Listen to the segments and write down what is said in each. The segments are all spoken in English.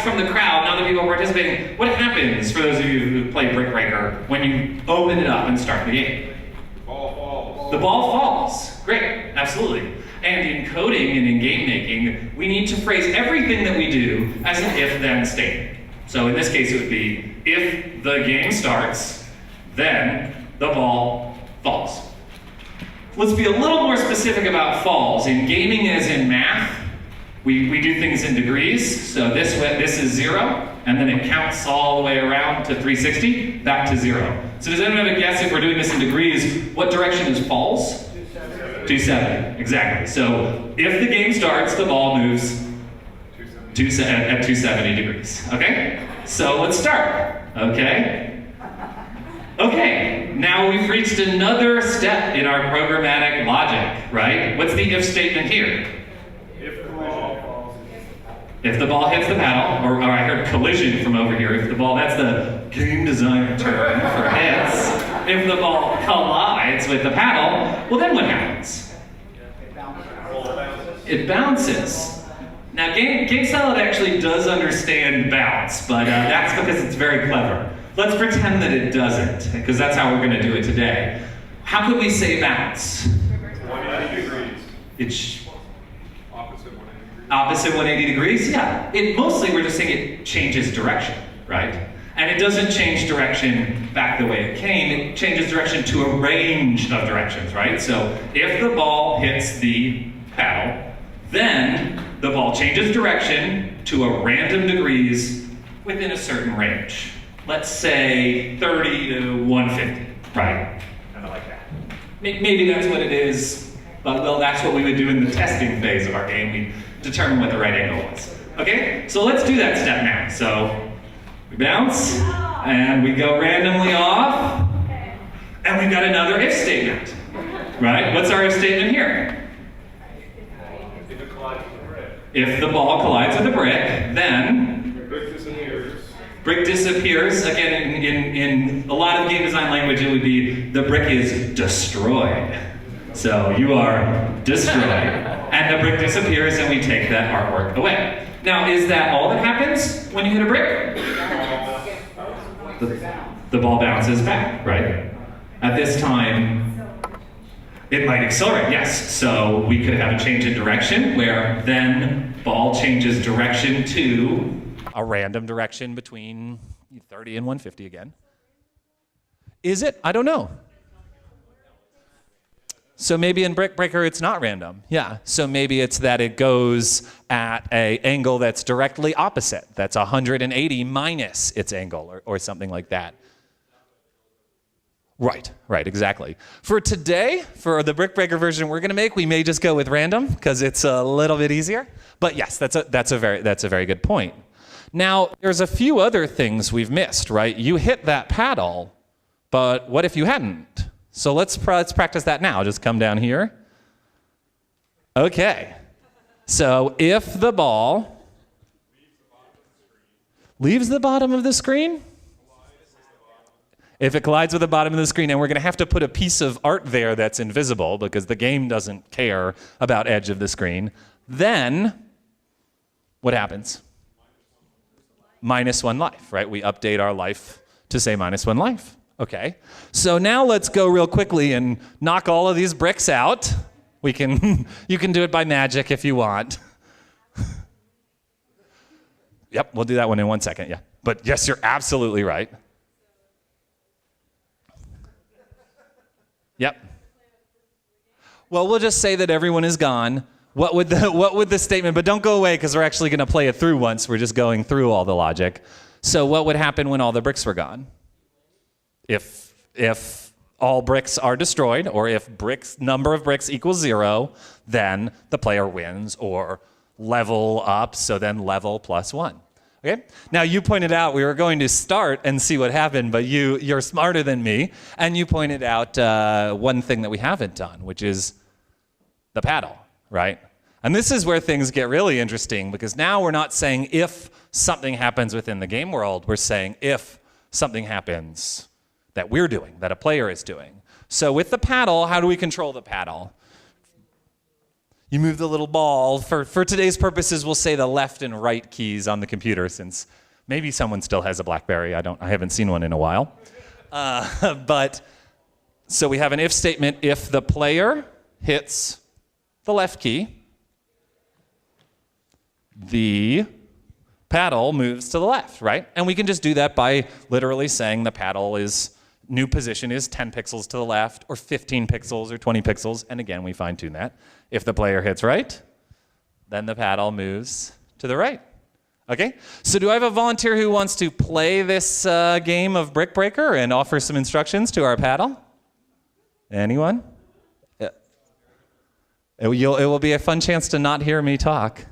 from the crowd, now that people are participating, what happens for those of you who play Brick Breaker when you open it up and start the game? The ball falls. The ball falls. Great, absolutely. And in coding and in game making, we need to phrase everything that we do as an if-then statement. So in this case, it would be, if the game starts, then the ball falls. Let's be a little more specific about falls. In gaming as in math, we do things in degrees. So this is 0, and then it counts all the way around to 360, back to 0. So does anyone have a guess if we're doing this in degrees, what direction is falls? 270, exactly. So if the game starts, the ball moves at 270 degrees, okay? So let's start, okay? Okay, now we've reached another step in our programmatic logic, right? What's the if statement here? If the ball hits the paddle, or I heard collision from over here, if the ball, that's the game designer term for hits. If the ball collides with the paddle, well then what happens? It bounces. Now GameSalad actually does understand bounce, but that's because it's very clever. Let's pretend that it doesn't, because that's how we're going to do it today. How could we say bounce? 180 degrees. It's Opposite 180 degrees. opposite 180 degrees? Yeah. Mostly we're just saying it changes direction, right? And it doesn't change direction back the way it came. It changes direction to a range of directions, right? So if the ball hits the paddle, then the ball changes direction to a random degrees within a certain range. Let's say 30 to 150, right? Kind of like that. Maybe that's what it is, but well, that's what we would do in the testing phase of our game. We determine what the right angle was. Okay, so let's do that step now. So we bounce, and we go randomly off, and we've got another if statement, right? What's our if statement here? If it collides with the brick. If the ball collides with a brick, then Brick disappears. brick disappears. Again, in a lot of game design language, it would be the brick is destroyed. So you are destroyed. And the brick disappears, and we take that artwork away. Now, is that all that happens when you hit a brick? The ball bounces back, right? At this time, it might accelerate, yes. So we could have a change in direction where then ball changes direction to a random direction between 30 and 150 again. Is it? I don't know. So maybe in Brick Breaker it's not random. Yeah. So maybe it's that it goes at an angle that's directly opposite. That's 180 minus its angle or something like that. Right, exactly. For today, for the Brick Breaker version we're going to make, we may just go with random because it's a little bit easier. But yes, that's a very good point. Now, there's a few other things we've missed, right? You hit that paddle, but what if you hadn't? So let's practice that now. Just come down here. Okay. So if the ball leaves the bottom of the screen, if it collides with the bottom of the screen, and we're going to have to put a piece of art there that's invisible because the game doesn't care about edge of the screen, then what happens? -1 life, right? We update our life to say -1 life. Okay. So now let's go real quickly and knock all of these bricks out. You can do it by magic if you want. Yep, we'll do that one in 1 second, yeah. But yes, you're absolutely right. Yep. Well, we'll just say that everyone is gone. What would the statement, but don't go away because we're actually going to play it through once. We're just going through all the logic. So what would happen when all the bricks were gone? If all bricks are destroyed, or if number of bricks equals 0, then the player wins, or level up, so then level +1. Okay? Now you pointed out we were going to start and see what happened, but you're smarter than me, and you pointed out one thing that we haven't done, which is the paddle, right? And this is where things get really interesting, because now we're not saying if something happens within the game world, we're saying if something happens that we're doing, that a player is doing. So with the paddle, how do we control the paddle? You move the little ball. For today's purposes, we'll say the left and right keys on the computer, since maybe someone still has a BlackBerry. I haven't seen one in a while. So we have an if statement. If the player hits the left key, the paddle moves to the left, right? And we can just do that by literally saying the paddle new position is 10 pixels to the left, or 15 pixels, or 20 pixels. And again, we fine tune that. If the player hits right, then the paddle moves to the right. Okay? So do I have a volunteer who wants to play this game of Brick Breaker and offer some instructions to our paddle? Anyone? It will be a fun chance to not hear me talk.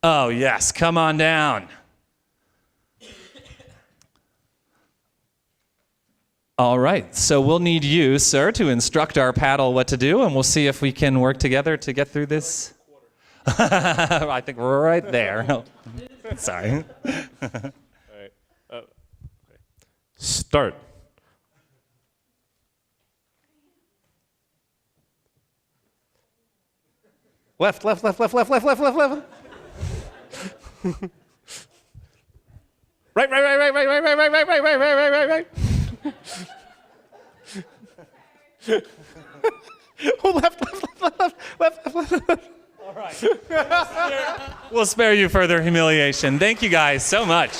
Oh, yes. Come on down. All right, so we'll need you, sir, to instruct our paddle what to do, and we'll see if we can work together to get through this. I think we're right there. Oh, sorry. All right. Okay. Start. Left, left, left, left, left, left, left, left, left. Right, right, right, right, right, right, right, right, right, right, right, right, right, right. Oh, left, left, left, left, left, left, left. All right. We'll spare you further humiliation. Thank you guys so much.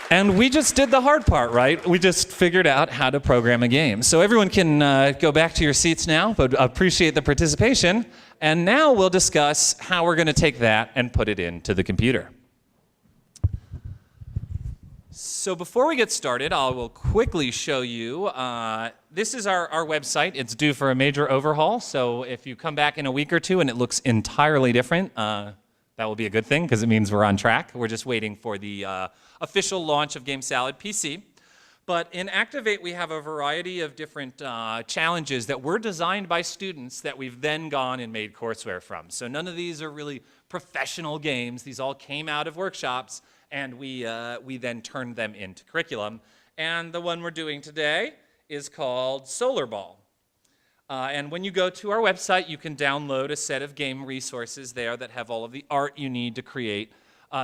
And we just did the hard part, right? We just figured out how to program a game. So everyone can go back to your seats now, but appreciate the participation. And now we'll discuss how we're going to take that and put it into the computer. So before we get started, I will quickly show you, this is our website. It's due for a major overhaul, so if you come back in a week or two and it looks entirely different, that will be a good thing because it means we're on track. We're just waiting for the official launch of GameSalad PC. But in Activate, we have a variety of different challenges that were designed by students that we've then gone and made courseware from. So none of these are really professional games. These all came out of workshops, and we then turned them into curriculum. And the one we're doing today is called Solar Ball. And when you go to our website, you can download a set of game resources there that have all of the art you need to create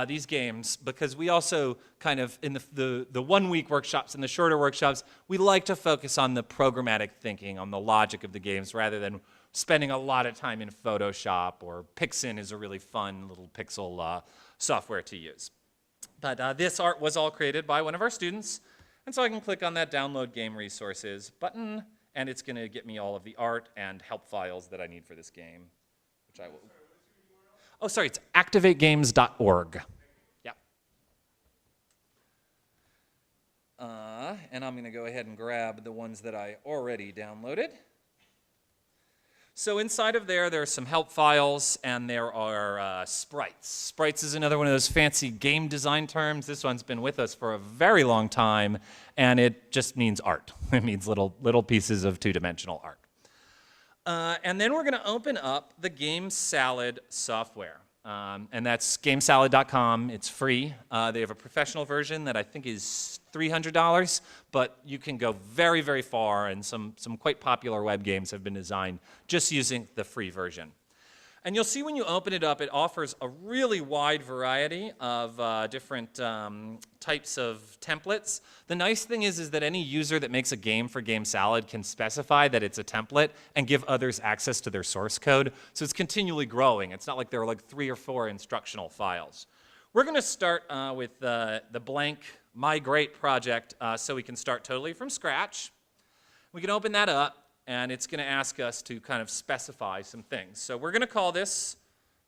these games, because we also kind of, in the one-week workshops and the shorter workshops, we like to focus on the programmatic thinking, on the logic of the games, rather than spending a lot of time in Photoshop, or Pixin is a really fun little pixel software to use. But this art was all created by one of our students, and so I can click on that Download Game Resources button, and it's going to get me all of the art and help files that I need for this game, which I will. Oh, sorry, it's activategames.org. Yeah. And I'm going to go ahead and grab the ones that I already downloaded. So inside of there are some help files, and there are sprites. Sprites is another one of those fancy game design terms. This one's been with us for a very long time, and it just means art. It means little pieces of two-dimensional art. And then we're going to open up the GameSalad software. And that's GameSalad.com. It's free. They have a professional version that I think is $300, but you can go very, very far, and some quite popular web games have been designed just using the free version. And you'll see when you open it up, it offers a really wide variety of different types of templates. The nice thing is that any user that makes a game for GameSalad can specify that it's a template and give others access to their source code. So it's continually growing. It's not like there are like 3 or 4 instructional files. We're going to start with the blank migrate project so we can start totally from scratch. We can open that up, and it's going to ask us to kind of specify some things. So we're going to call this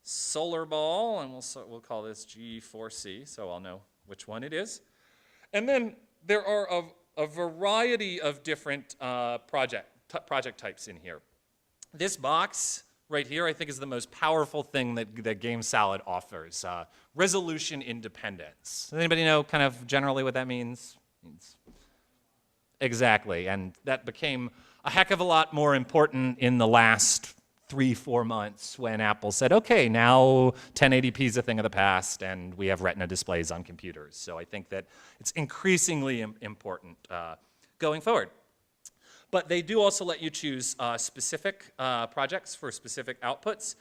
Solar Ball, and we'll call this G4C, so I'll know which one it is. And then there are a variety of different project types in here. This box right here, I think, is the most powerful thing that GameSalad offers, resolution independence. Does anybody know kind of generally what that means? Exactly, and that became a heck of a lot more important in the last 3-4 months when Apple said, okay, now 1080p is a thing of the past, and we have Retina displays on computers. So I think that it's increasingly important going forward. but they do also let you choose specific projects for specific outputs.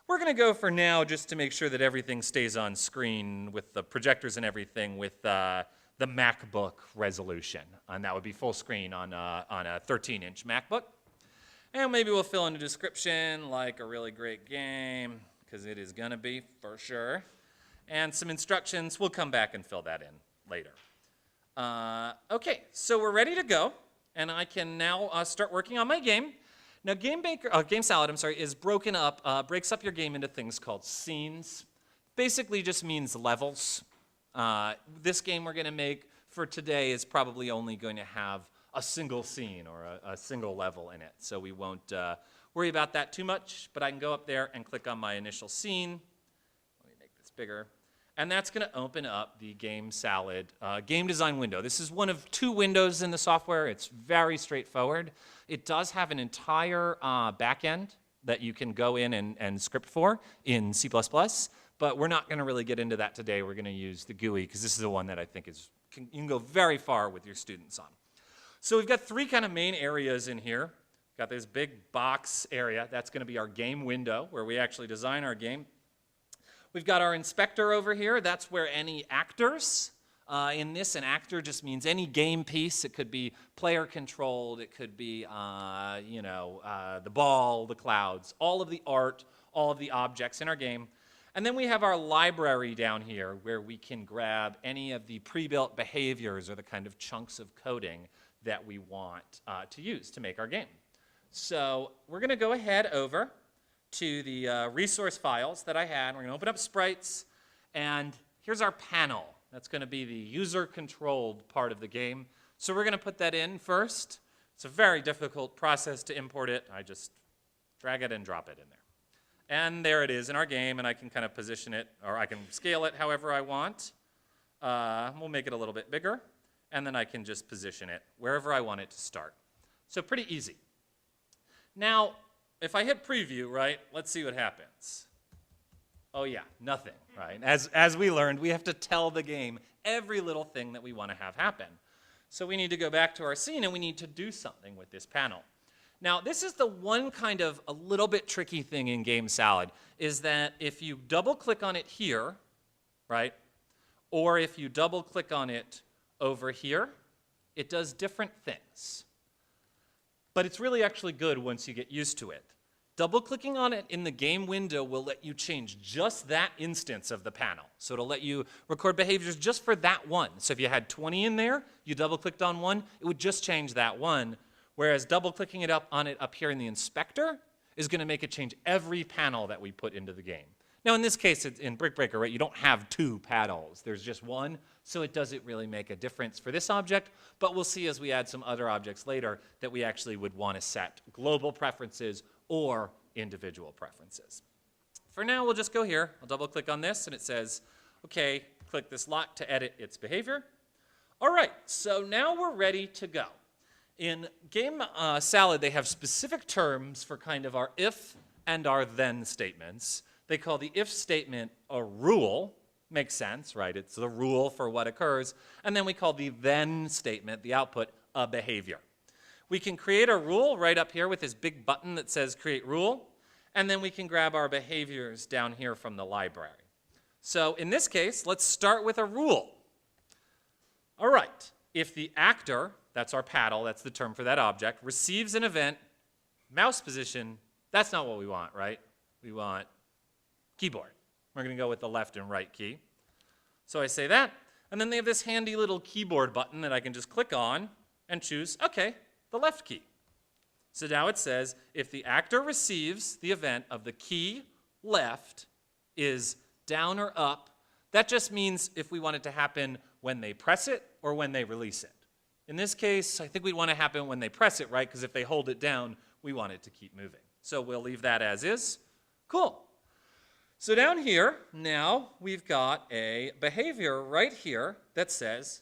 We're going to go for now just to make sure that everything stays on screen with the projectors and everything with the MacBook resolution. And that would be full screen on a 13-inch MacBook. And maybe we'll fill in a description like a really great game, because it is going to be for sure. And some instructions. We'll come back and fill that in later. Okay, so we're ready to go. And I can now start working on my game. Now, GameSalad, I'm sorry, is broken up, breaks up your game into things called scenes. Basically just means levels. This game we're going to make for today is probably only going to have a single scene or a single level in it. So we won't worry about that too much, but I can go up there and click on my initial scene. Let me make this bigger. And that's going to open up the GameSalad game design window. This is one of 2 windows in the software. It's very straightforward. It does have an entire backend that you can go in and script for in C++, but we're not going to really get into that today. We're going to use the GUI because this is the one that I think you can go very far with your students on. So we've got 3 kind of main areas in here. Got this big box area. That's going to be our game window where we actually design our game. We've got our inspector over here. That's where any actors, in this, an actor just means any game piece. It could be player controlled. It could be, the ball, the clouds, all of the art, all of the objects in our game. And then we have our library down here where we can grab any of the pre-built behaviors or the kind of chunks of coding that we want to use to make our game. So we're going to go ahead over to the resource files that I had. We're going to open up sprites, and here's our panel. That's going to be the user-controlled part of the game. So we're going to put that in first. It's a very difficult process to import it. I just drag it and drop it in there. And there it is in our game, and I can kind of position it, or I can scale it however I want. We'll make it a little bit bigger, and then I can just position it wherever I want it to start. So pretty easy. Now, if I hit preview, right, let's see what happens. Oh yeah, nothing, right? As we learned, we have to tell the game every little thing that we want to have happen. So we need to go back to our scene and we need to do something with this panel. Now, this is the one kind of a little bit tricky thing in GameSalad, is that if you double click on it here, right, or if you double click on it over here, it does different things. But it's really actually good once you get used to it. Double-clicking on it in the game window will let you change just that instance of the panel. So it'll let you record behaviors just for that one. So if you had 20 in there, you double-clicked on one, it would just change that one. Whereas double-clicking it up here in the inspector is going to make it change every panel that we put into the game. Now in this case, it's in Brick Breaker, right, you don't have 2 panels. There's just one, so it doesn't really make a difference for this object. But we'll see as we add some other objects later that we actually would want to set global preferences or individual preferences. For now, we'll just go here. I'll double click on this and it says, okay, click this lock to edit its behavior. All right, so now we're ready to go. In GameSalad, they have specific terms for kind of our if and our then statements. They call the if statement a rule. Makes sense, right? It's the rule for what occurs. And then we call the then statement, the output, a behavior. We can create a rule right up here with this big button that says create rule, and then we can grab our behaviors down here from the library. So in this case, let's start with a rule. All right, if the actor, that's our paddle, that's the term for that object, receives an event, mouse position, that's not what we want, right? We want keyboard. We're going to go with the left and right key. So I say that, and then they have this handy little keyboard button that I can just click on and choose, okay, the left key. So now it says, if the actor receives the event of the key left is down or up, that just means if we want it to happen when they press it or when they release it. In this case, I think we want to happen when they press it, right? Because if they hold it down, we want it to keep moving. So we'll leave that as is. Cool. So down here, now we've got a behavior right here that says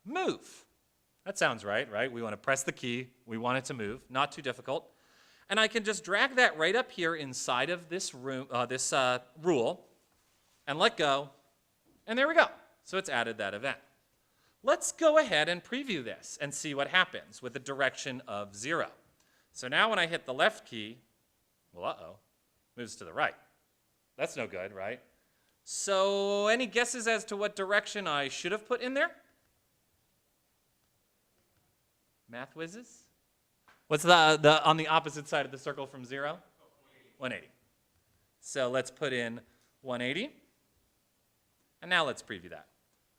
move. That sounds right? We want to press the key. We want it to move. Not too difficult. And I can just drag that right up here inside of this rule and let go. And there we go. So it's added that event. Let's go ahead and preview this and see what happens with the direction of 0. So now when I hit the left key, well, uh-oh, moves to the right. That's no good, right? So any guesses as to what direction I should have put in there? Math whizzes? What's the on the opposite side of the circle from 0? 180. So let's put in 180. And now let's preview that.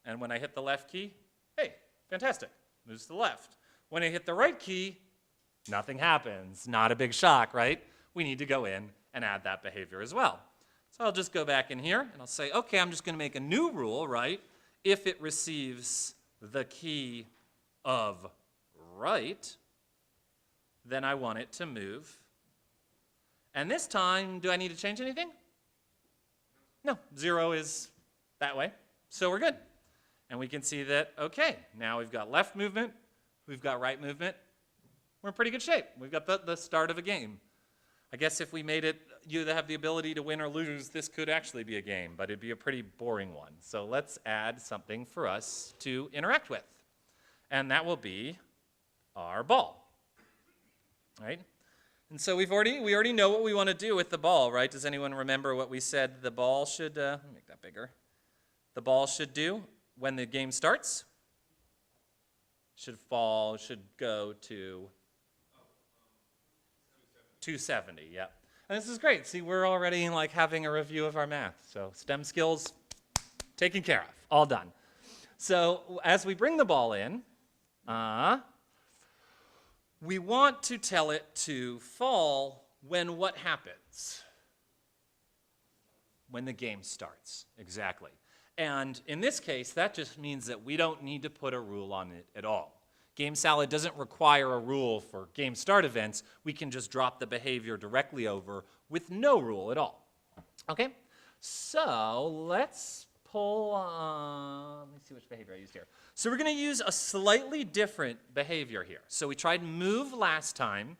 And when I hit the left key, hey, fantastic, moves to the left. When I hit the right key, nothing happens. Not a big shock, right? We need to go in and add that behavior as well. So I'll just go back in here and I'll say, okay, I'm just going to make a new rule, right? If it receives the key of right, then I want it to move. And this time, do I need to change anything? No, 0 is that way, so we're good. And we can see that, okay, now we've got left movement, we've got right movement, we're in pretty good shape. We've got the start of a game. I guess if we made it, you have the ability to win or lose, this could actually be a game, but it'd be a pretty boring one. So let's add something for us to interact with. And that will be our ball, right? And so we already know what we want to do with the ball, right? Does anyone remember what we said the ball should, let me make that bigger. The ball should do when the game starts? Should go to 270, yeah. And this is great. See, we're already like having a review of our math. So STEM skills taken care of, all done. So as we bring the ball in, we want to tell it to fall when what happens? When the game starts, exactly. And in this case, that just means that we don't need to put a rule on it at all. GameSalad doesn't require a rule for game start events. We can just drop the behavior directly over with no rule at all. Okay? So let's pull, let me see which behavior I used here. So we're going to use a slightly different behavior here. So we tried move last time.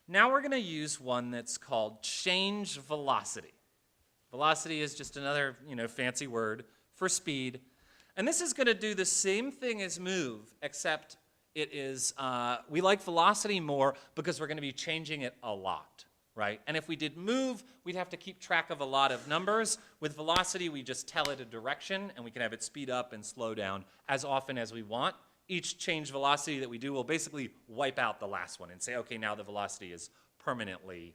Now we're going to use one that's called change velocity. Velocity is just another, fancy word for speed. And this is going to do the same thing as move, except it is, we like velocity more because we're going to be changing it a lot, right? And if we did move, we'd have to keep track of a lot of numbers. With velocity, we just tell it a direction, and we can have it speed up and slow down as often as we want. Each change velocity that we do will basically wipe out the last one and say, okay, now the velocity is permanently,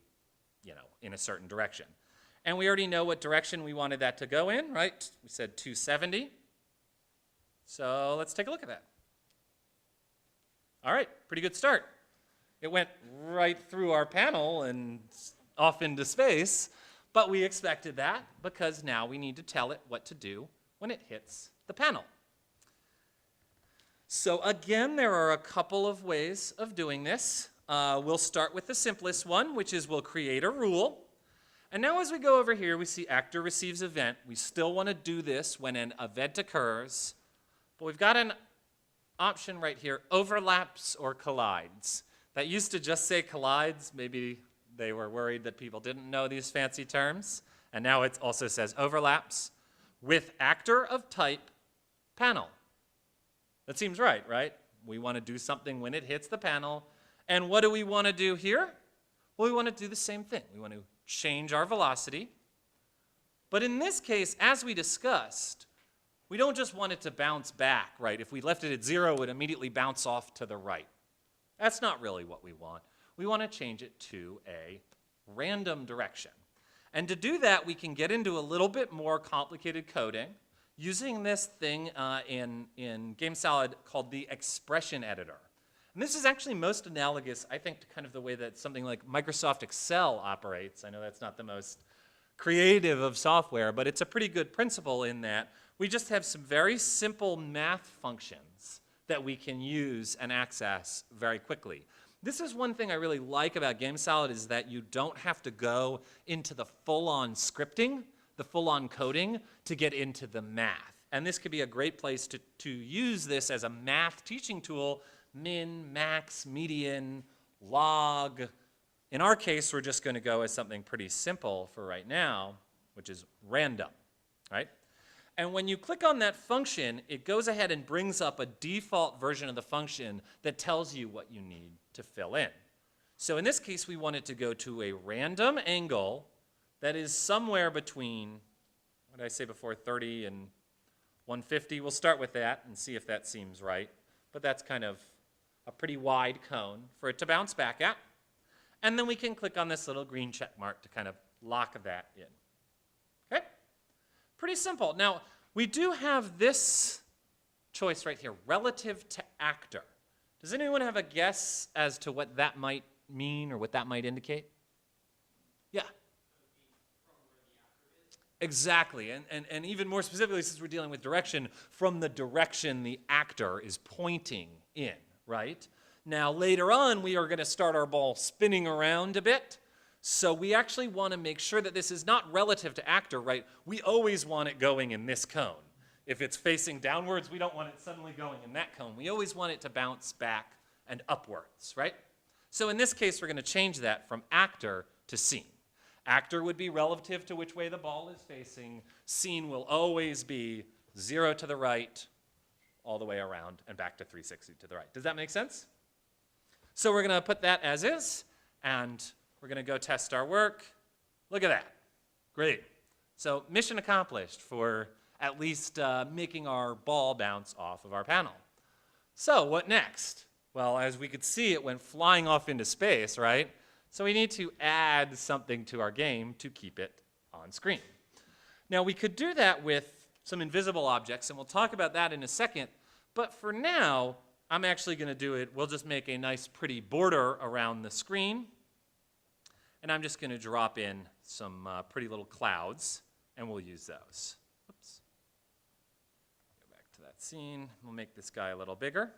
in a certain direction. And we already know what direction we wanted that to go in, right? We said 270. So let's take a look at that. All right, pretty good start. It went right through our panel and off into space, but we expected that because now we need to tell it what to do when it hits the panel. So again, there are a couple of ways of doing this. We'll start with the simplest one, which is we'll create a rule. And now as we go over here, we see actor receives event. We still want to do this when an event occurs, but we've got an option right here, overlaps or collides. That used to just say collides. Maybe they were worried that people didn't know these fancy terms. And now it also says overlaps with actor of type panel. That seems right, right? We want to do something when it hits the panel. And what do we want to do here? Well, we want to do the same thing. We want to change our velocity. But in this case, as we discussed, we don't just want it to bounce back, right? If we left it at 0, it would immediately bounce off to the right. That's not really what we want. We want to change it to a random direction. And to do that, we can get into a little bit more complicated coding using this thing in GameSalad called the expression editor. And this is actually most analogous, I think, to kind of the way that something like Microsoft Excel operates. I know that's not the most creative of software, but it's a pretty good principle in that we just have some very simple math functions that we can use and access very quickly. This is one thing I really like about GameSalad is that you don't have to go into the full-on scripting, the full-on coding, to get into the math. And this could be a great place to use this as a math teaching tool, min, max, median, log. In our case, we're just going to go as something pretty simple for right now, which is random, right? And when you click on that function, it goes ahead and brings up a default version of the function that tells you what you need to fill in. So in this case, we want it to go to a random angle that is somewhere between, what did I say before, 30 and 150. We'll start with that and see if that seems right. But that's kind of a pretty wide cone for it to bounce back at. And then we can click on this little green check mark to kind of lock that in. Okay? Pretty simple. Now, we do have this choice right here, relative to actor. Does anyone have a guess as to what that might mean or what that might indicate? Yeah. Exactly, and even more specifically, since we're dealing with direction, from the direction the actor is pointing in, right? Now, later on, we are going to start our ball spinning around a bit, so we actually want to make sure that this is not relative to actor, right? We always want it going in this cone. If it's facing downwards, we don't want it suddenly going in that cone. We always want it to bounce back and upwards, right? So in this case, we're going to change that from actor to scene. Actor would be relative to which way the ball is facing. Scene will always be 0 to the right, all the way around, and back to 360 to the right. Does that make sense? So we're going to put that as is, and we're going to go test our work. Look at that. Great. So mission accomplished for at least making our ball bounce off of our panel. So what next? Well, as we could see, it went flying off into space, right? So we need to add something to our game to keep it on screen. Now, we could do that with some invisible objects, and we'll talk about that in a second. But for now, I'm actually going to do it. We'll just make a nice, pretty border around the screen. And I'm just going to drop in some pretty little clouds, and we'll use those. Oops. Go back to that scene. We'll make this guy a little bigger.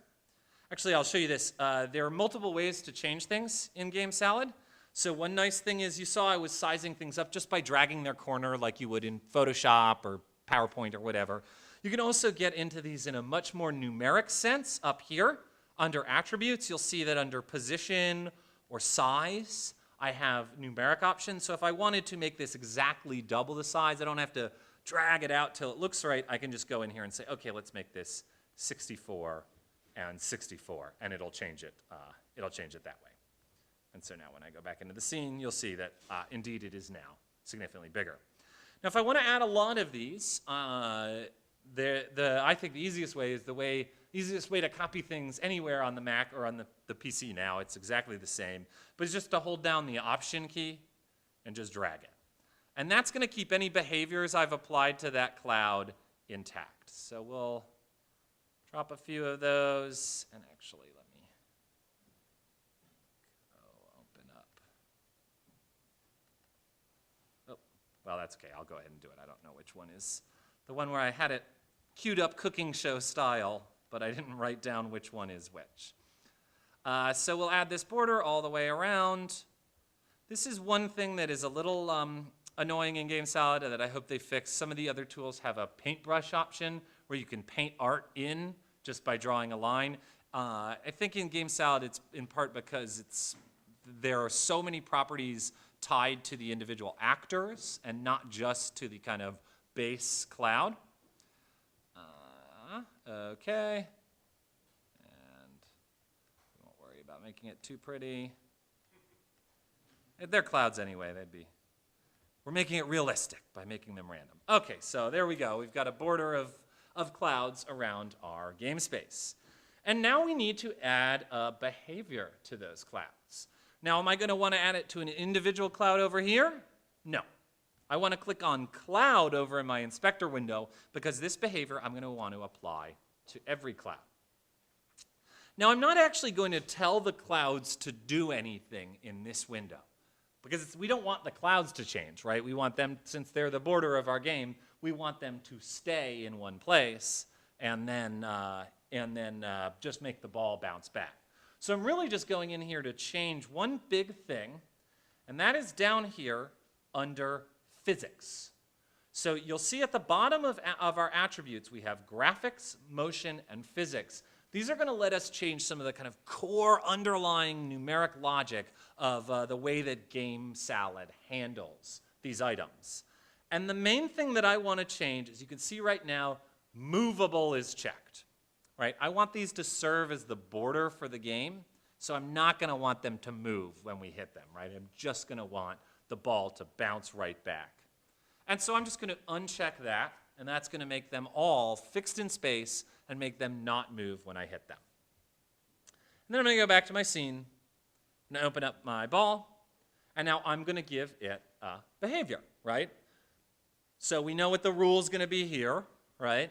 Actually, I'll show you this. There are multiple ways to change things in GameSalad. So one nice thing is you saw I was sizing things up just by dragging their corner like you would in Photoshop or PowerPoint or whatever. You can also get into these in a much more numeric sense up here. Under attributes, you'll see that under position or size, I have numeric options. So if I wanted to make this exactly double the size, I don't have to drag it out till it looks right. I can just go in here and say, okay, let's make this 64 and 64, and it'll change it that way. And so now when I go back into the scene, you'll see that indeed it is now significantly bigger. Now, if I want to add a lot of these, I think the easiest way is easiest way to copy things anywhere on the Mac or on the PC now. It's exactly the same, but it's just to hold down the Option key and just drag it. And that's going to keep any behaviors I've applied to that cloud intact. So we'll drop a few of those, and actually let me open up. Oh, well, that's okay. I'll go ahead and do it. I don't know which one is the one where I had it queued up cooking show style, but I didn't write down which one is which. So we'll add this border all the way around. This is one thing that is a little annoying in GameSalad that I hope they fix. Some of the other tools have a paintbrush option where you can paint art in just by drawing a line. I think in GameSalad it's in part because there are so many properties tied to the individual actors and not just to the kind of base cloud. Okay. And we won't worry about making it too pretty. They're clouds anyway. We're making it realistic by making them random. Okay, so there we go. We've got a border of clouds around our game space. And now we need to add a behavior to those clouds. Now, am I going to want to add it to an individual cloud over here? No. I want to click on Cloud over in my inspector window because this behavior I'm going to want to apply to every cloud. Now, I'm not actually going to tell the clouds to do anything in this window because we don't want the clouds to change, right? We want them, since they're the border of our game, we want them to stay in one place and then just make the ball bounce back. So I'm really just going in here to change one big thing, and that is down here under physics. So you'll see at the bottom of our attributes, we have graphics, motion, and physics. These are going to let us change some of the kind of core underlying numeric logic of the way that GameSalad handles these items. And the main thing that I want to change, as you can see right now, movable is checked. Right? I want these to serve as the border for the game, so I'm not going to want them to move when we hit them. Right? I'm just going to want the ball to bounce right back. And so I'm just going to uncheck that, and that's going to make them all fixed in space and make them not move when I hit them. And then I'm going to go back to my scene, and open up my ball, and now I'm going to give it a behavior, right? So we know what the rule is going to be here, right?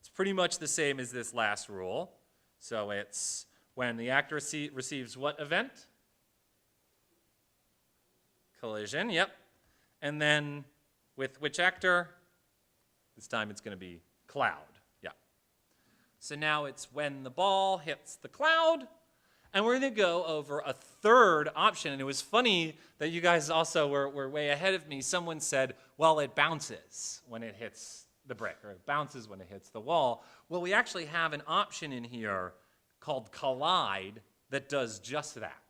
It's pretty much the same as this last rule. So it's when the actor receives what event? Collision, yep. And then with which actor? This time it's going to be cloud, yeah. So now it's when the ball hits the cloud, and we're going to go over a third option. And it was funny that you guys also were way ahead of me. Someone said, well, it bounces when it hits the brick, or it bounces when it hits the wall. Well, we actually have an option in here called collide that does just that.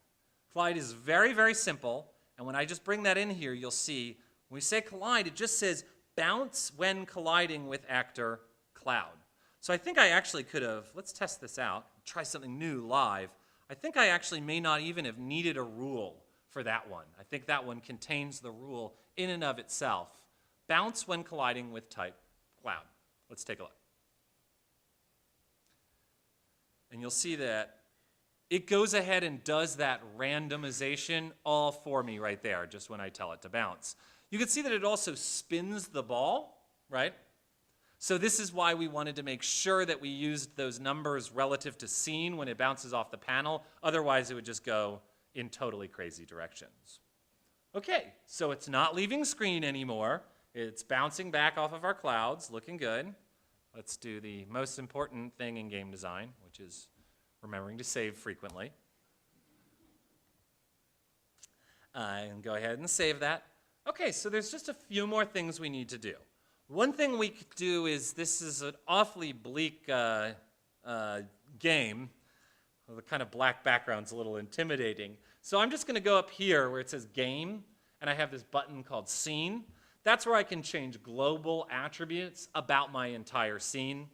Collide is very, very simple. And when I just bring that in here, you'll see when we say collide, it just says bounce when colliding with actor cloud. So I think I actually could have, let's test this out, try something new live. I think I actually may not even have needed a rule for that one. I think that one contains the rule in and of itself. Bounce when colliding with type cloud. Let's take a look. And you'll see that it goes ahead and does that randomization all for me right there, just when I tell it to bounce. You can see that it also spins the ball, right? So this is why we wanted to make sure that we used those numbers relative to scene when it bounces off the panel. Otherwise, it would just go in totally crazy directions. Okay, so it's not leaving screen anymore. It's bouncing back off of our clouds, looking good. Let's do the most important thing in game design, which is remembering to save frequently. And go ahead and save that. Okay, so there's just a few more things we need to do. One thing we could do is, this is an awfully bleak game. Well, the kind of black background's a little intimidating. So I'm just going to go up here where it says game, and I have this button called scene. That's where I can change global attributes about my entire scene.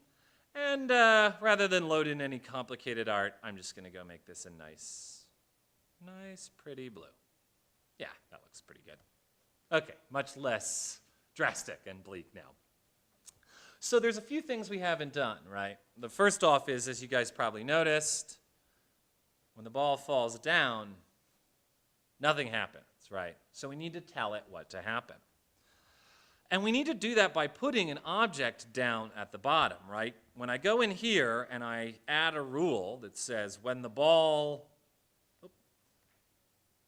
And rather than load in any complicated art, I'm just going to go make this a nice, pretty blue. Yeah, that looks pretty good. Okay, much less drastic and bleak now. So there's a few things we haven't done, right? The first off is, as you guys probably noticed, when the ball falls down, nothing happens, right? So we need to tell it what to happen. And we need to do that by putting an object down at the bottom, right? When I go in here and I add a rule that says when the ball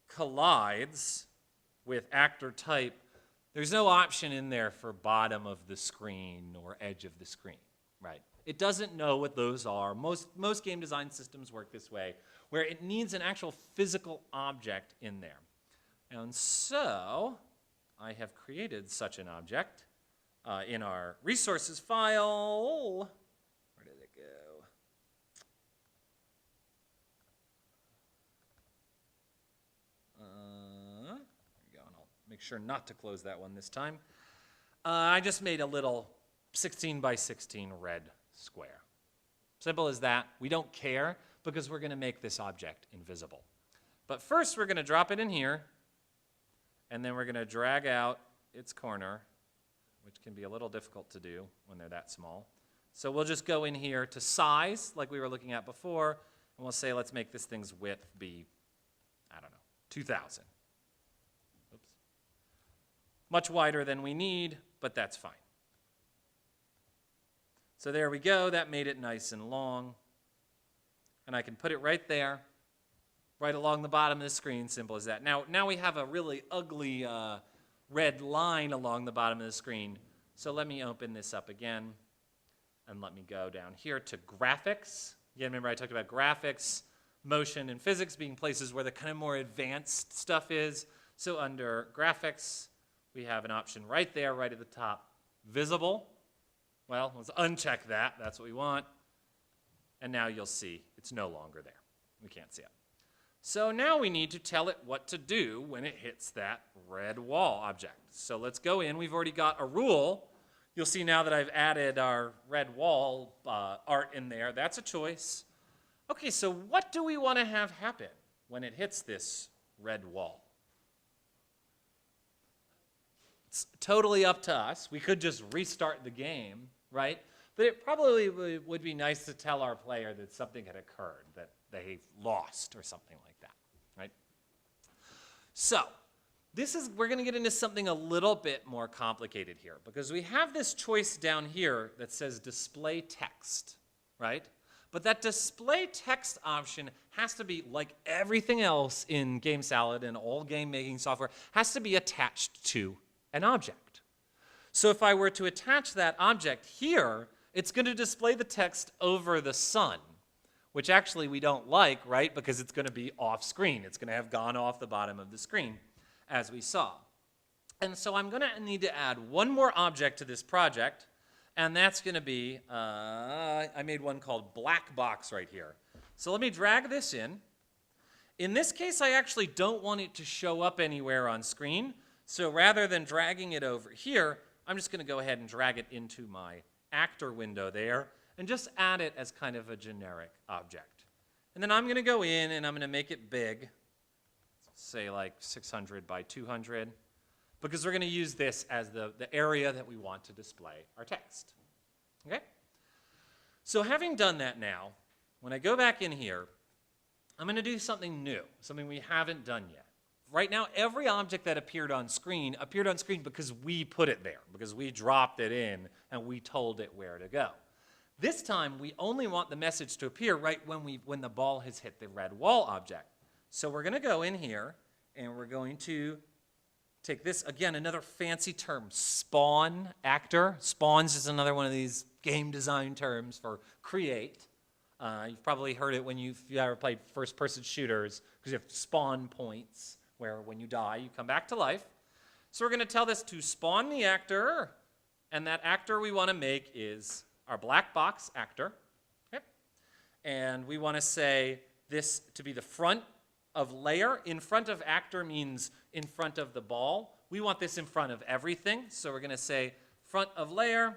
collides with actor type, there's no option in there for bottom of the screen or edge of the screen, right? It doesn't know what those are. Most game design systems work this way, where it needs an actual physical object in there. And so I have created such an object in our resources file. Where did it go? There we go, and I'll make sure not to close that one this time. I just made a little 16 by 16 red square. Simple as that. We don't care because we're going to make this object invisible. But first we're going to drop it in here, and then we're going to drag out its corner, which can be a little difficult to do when they're that small. So we'll just go in here to size, like we were looking at before, and we'll say let's make this thing's width be, I don't know, 2,000. Oops. Much wider than we need, but that's fine. So there we go. That made it nice and long. And I can put it right there, right along the bottom of the screen, simple as that. Now we have a really ugly red line along the bottom of the screen. So let me open this up again, and let me go down here to graphics. Again, remember I talked about graphics, motion, and physics being places where the kind of more advanced stuff is. So under graphics, we have an option right there, right at the top, visible. Well, let's uncheck that. That's what we want. And now you'll see it's no longer there. We can't see it. So now we need to tell it what to do when it hits that red wall object. So let's go in. We've already got a rule. You'll see now that I've added our red wall art in there. That's a choice. Okay, so what do we want to have happen when it hits this red wall? It's totally up to us. We could just restart the game, right? But it probably would be nice to tell our player that something had occurred, that they lost or something like that, right? So we're going to get into something a little bit more complicated here, because we have this choice down here that says display text, right? But that display text option has to be, like everything else in GameSalad and all game-making software, has to be attached to an object. So if I were to attach that object here, it's going to display the text over the sun, which actually we don't like, right? Because it's going to be off screen. It's going to have gone off the bottom of the screen, as we saw. And so I'm going to need to add one more object to this project, and that's going to be, I made one called black box right here. So let me drag this in. In this case, I actually don't want it to show up anywhere on screen. So rather than dragging it over here, I'm just going to go ahead and drag it into my actor window there and just add it as kind of a generic object. And then I'm going to go in and I'm going to make it big, say like 600 by 200, because we're going to use this as the area that we want to display our text. Okay? So having done that now, when I go back in here, I'm going to do something new, something we haven't done yet. Right now, every object that appeared on screen because we put it there, because we dropped it in and we told it where to go. This time, we only want the message to appear right when the ball has hit the red wall object. So we're going to go in here, and we're going to take this, again, another fancy term, spawn actor. Spawns is another one of these game design terms for create. You've probably heard it when you've ever played first-person shooters, because you have spawn points, where when you die, you come back to life. So we're going to tell this to spawn the actor, and that actor we want to make is our black box actor. Okay? And we want to say this to be the front of layer. In front of actor means in front of the ball. We want this in front of everything, so we're going to say front of layer,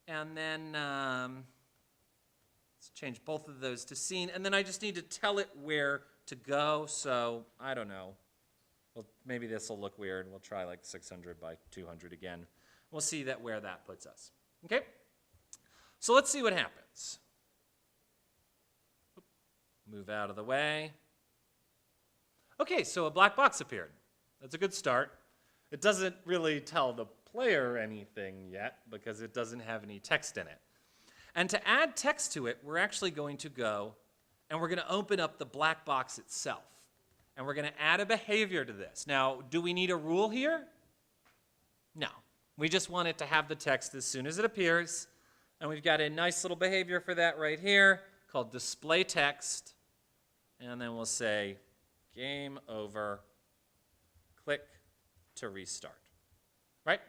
and then let's change both of those to scene, and then I just need to tell it where to go, so I don't know. Well, maybe this will look weird. We'll try like 600 by 200 again. We'll see where that puts us. Okay? So let's see what happens. Move out of the way. Okay, so a black box appeared. That's a good start. It doesn't really tell the player anything yet because it doesn't have any text in it. And to add text to it, we're actually going to go and we're going to open up the black box itself. And we're going to add a behavior to this. Now, do we need a rule here? No. We just want it to have the text as soon as it appears. And we've got a nice little behavior for that right here called display text. And then we'll say game over, click to restart. Right?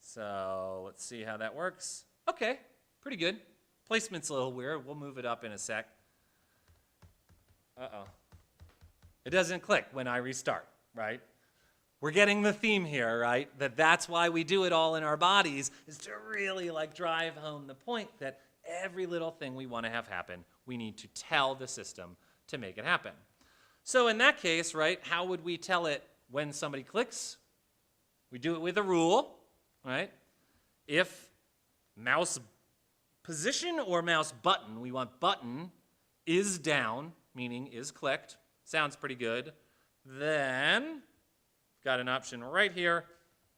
So let's see how that works. Okay, pretty good. Placement's a little weird. We'll move it up in a sec. Uh-oh. It doesn't click when I restart, right? We're getting the theme here, right? That's why we do it all in our bodies, is to really like drive home the point that every little thing we want to have happen, we need to tell the system to make it happen. So in that case, right, how would we tell it when somebody clicks? We do it with a rule, right? If mouse position or mouse button, we want button is down, meaning is clicked. Sounds pretty good. Then, got an option right here,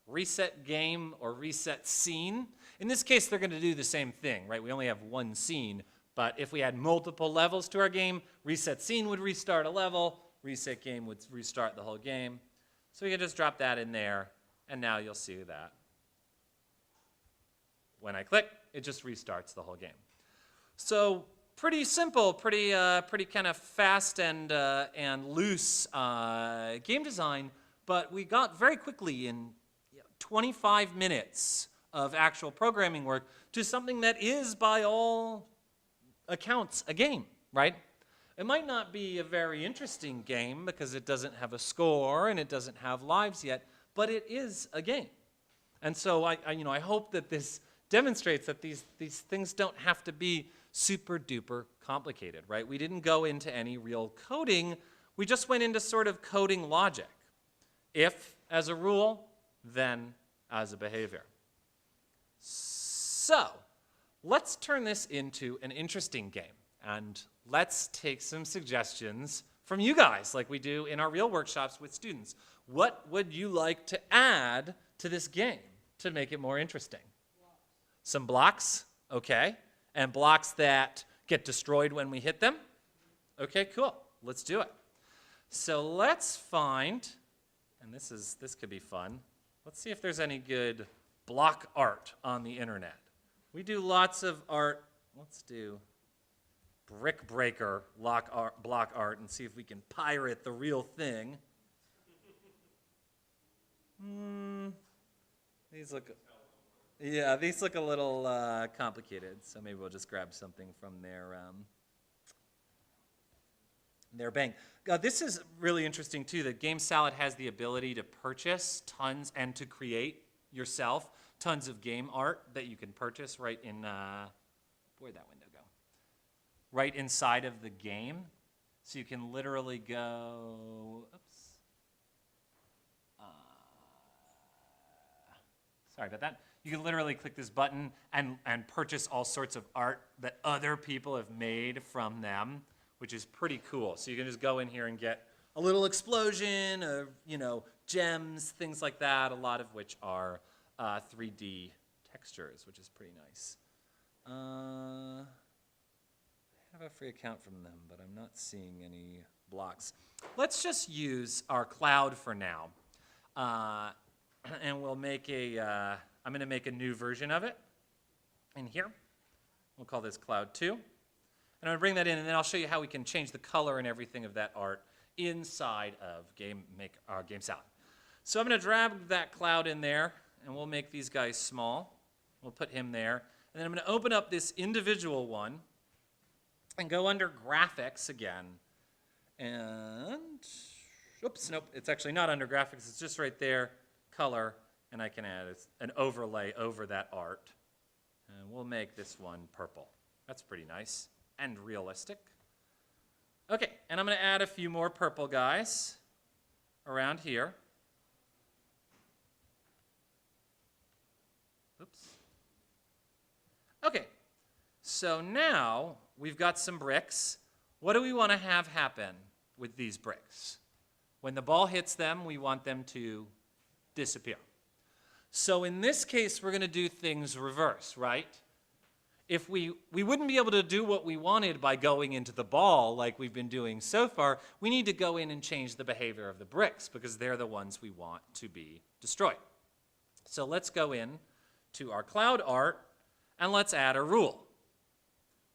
reset game or reset scene. In this case, they're going to do the same thing, right? We only have one scene, but if we had multiple levels to our game, reset scene would restart a level, reset game would restart the whole game. So we can just drop that in there, and now you'll see that when I click, it just restarts the whole game. So pretty simple, pretty kind of fast and loose game design, but we got very quickly in 25 minutes of actual programming work to something that is, by all accounts, a game, right? It might not be a very interesting game because it doesn't have a score and it doesn't have lives yet, but it is a game. And so I hope that this demonstrates that these things don't have to be super duper complicated, right? We didn't go into any real coding. We just went into sort of coding logic. If as a rule, then as a behavior. So let's turn this into an interesting game. And let's take some suggestions from you guys like we do in our real workshops with students. What would you like to add to this game to make it more interesting? Some blocks, okay. And blocks that get destroyed when we hit them? Okay, cool. Let's do it. So let's find, and this could be fun. Let's see if there's any good block art on the internet. We do lots of art. Let's do brick breaker block art and see if we can pirate the real thing. These look a little complicated, so maybe we'll just grab something from their bank. This is really interesting too, that GameSalad has the ability to purchase tons and to create yourself tons of game art that you can purchase right in, where'd that window go? Right inside of the game. So you can literally go, oops. Sorry about that. You can literally click this button and purchase all sorts of art that other people have made from them, which is pretty cool. So you can just go in here and get a little explosion of, gems, things like that, a lot of which are 3D textures, which is pretty nice. I have a free account from them, but I'm not seeing any blocks. Let's just use our cloud for now. And we'll make I'm going to make a new version of it in here. We'll call this Cloud 2. And I'm going to bring that in, and then I'll show you how we can change the color and everything of that art inside of GameSalad. So I'm going to drag that cloud in there, and we'll make these guys small. We'll put him there. And then I'm going to open up this individual one and go under Graphics again. And, oops, nope, it's actually not under Graphics. It's just right there, Color, and I can add an overlay over that art. And we'll make this one purple. That's pretty nice and realistic. Okay, and I'm going to add a few more purple guys around here. Oops. Okay, so now we've got some bricks. What do we want to have happen with these bricks? When the ball hits them, we want them to disappear. So in this case, we're going to do things reverse, right? If we wouldn't be able to do what we wanted by going into the ball like we've been doing so far, we need to go in and change the behavior of the bricks because they're the ones we want to be destroyed. So let's go in to our cloud art and let's add a rule.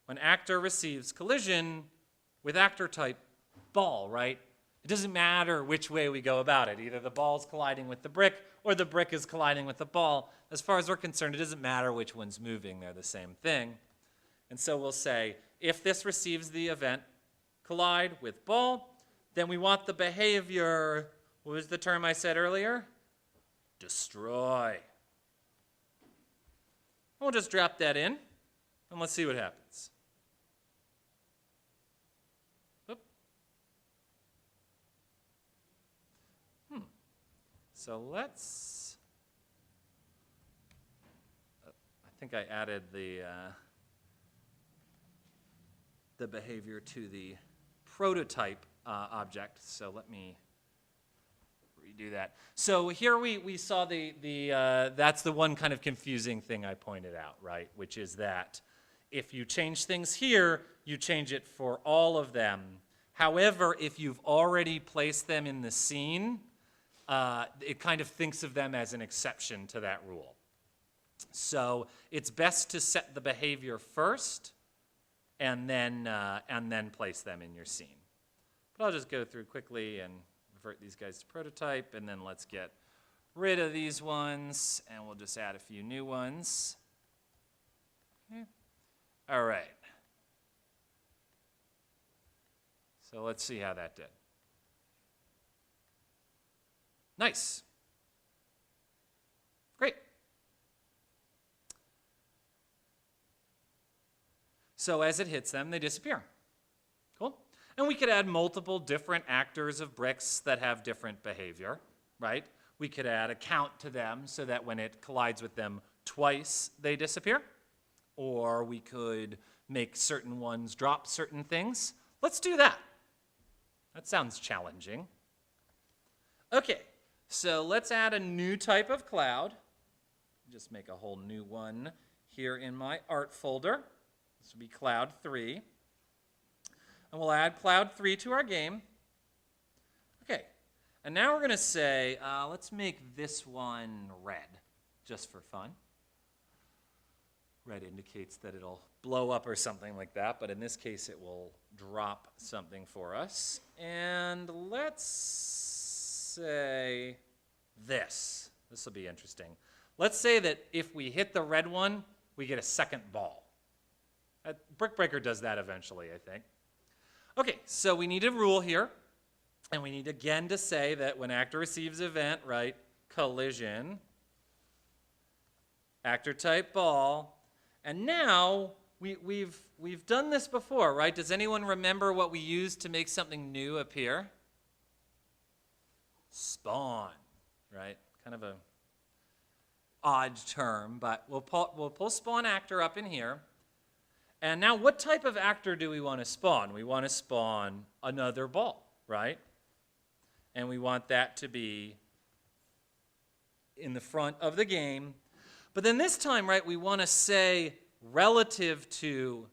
When actor receives collision with actor type ball, right? It doesn't matter which way we go about it. Either the ball's colliding with the brick or the brick is colliding with the ball. As far as we're concerned, it doesn't matter which one's moving. They're the same thing. And so we'll say, if this receives the event collide with ball, then we want the behavior, what was the term I said earlier? Destroy. We'll just drop that in, and let's see what happens. So let's, I think I added the behavior to the prototype object, so let me redo that. So here we saw that's the one kind of confusing thing I pointed out, right? Which is that if you change things here, you change it for all of them. However, if you've already placed them in the scene, it kind of thinks of them as an exception to that rule. So it's best to set the behavior first and then place them in your scene. But I'll just go through quickly and revert these guys to prototype, and then let's get rid of these ones, and we'll just add a few new ones. Okay. All right. So let's see how that did. Nice. Great. So as it hits them, they disappear. Cool. And we could add multiple different actors of bricks that have different behavior, right? We could add a count to them so that when it collides with them twice, they disappear. Or we could make certain ones drop certain things. Let's do that. That sounds challenging. Okay, so let's add a new type of cloud. Just make a whole new one here in my art folder. This will be cloud 3. And we'll add cloud 3 to our game. Okay, and now we're going to say, let's make this one red, just for fun. Red indicates that it'll blow up or something like that, but in this case it will drop something for us. And let's say this. This will be interesting. Let's say that if we hit the red one, we get a second ball. Brick Breaker does that eventually, I think. Okay, so we need a rule here, and we need again to say that when actor receives event, right, collision, actor type ball, and now we've done this before, right? Does anyone remember what we used to make something new appear? Spawn, right? Kind of a odd term, but we'll pull spawn actor up in here. And now what type of actor do we want to spawn? We want to spawn another ball, right? And we want that to be in the front of the game. But then this time, right, we want to say relative to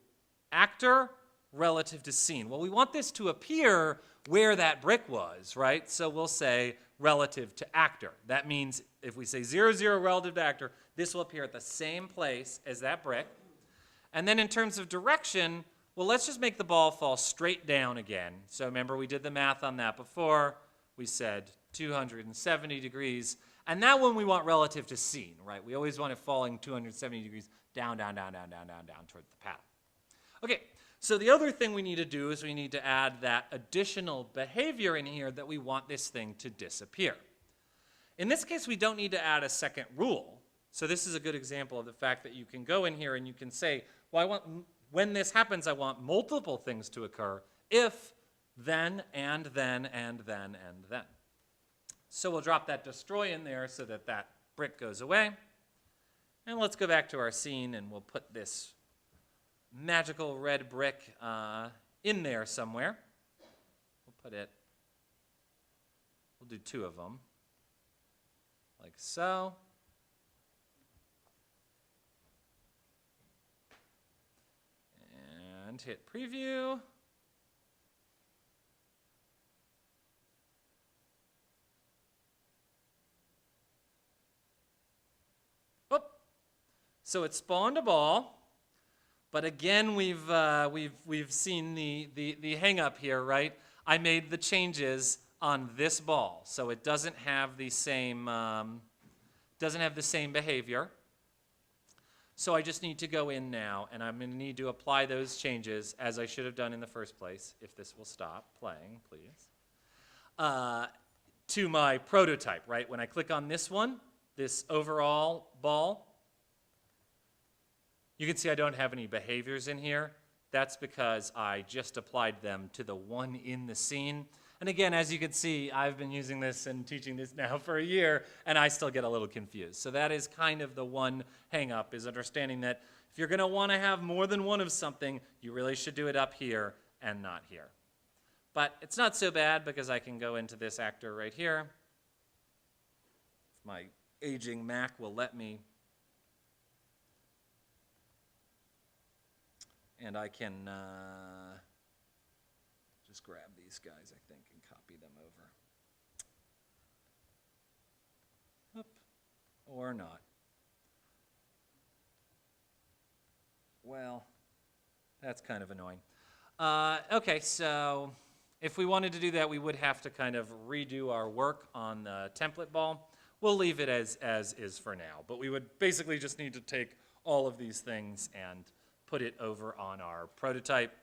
actor, relative to scene. Well, we want this to appear where that brick was, right? So we'll say relative to actor. That means if we say 0, 0 relative to actor, this will appear at the same place as that brick. And then in terms of direction, well, let's just make the ball fall straight down again. So remember, we did the math on that before. We said 270 degrees. And now when we want relative to scene, right? We always want it falling 270 degrees down, down, down, down, down, down, down towards the paddle. Okay, so the other thing we need to do is we need to add that additional behavior in here that we want this thing to disappear. In this case, we don't need to add a second rule. So this is a good example of the fact that you can go in here and you can say, well, when this happens, I want multiple things to occur. If, then, and then, and then, and then. So we'll drop that destroy in there so that that brick goes away. And let's go back to our scene and we'll put this magical red brick in there somewhere. We'll do 2 of them, like so. And hit preview. So it spawned a ball, but again we've seen the hang up here, right? I made the changes on this ball, so it doesn't have the same behavior. So I just need to go in now, and I'm going to need to apply those changes as I should have done in the first place. If this will stop playing, please. To my prototype, right? When I click on this one, this overall ball. You can see I don't have any behaviors in here. That's because I just applied them to the one in the scene. And again, as you can see, I've been using this and teaching this now for a year, and I still get a little confused. So that is kind of the one hang up, is understanding that if you're going to want to have more than one of something, you really should do it up here and not here. But it's not so bad because I can go into this actor right here. If my aging Mac will let me. And I can just grab these guys, I think, and copy them over. Oop. Or not. Well, that's kind of annoying. Okay, so if we wanted to do that, we would have to kind of redo our work on the template ball. We'll leave it as is for now. But we would basically just need to take all of these things and put it over on our prototype.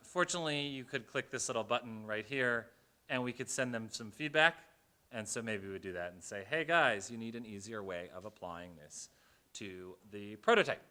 Fortunately, you could click this little button right here, and we could send them some feedback. And so maybe we would do that and say, hey guys, you need an easier way of applying this to the prototype.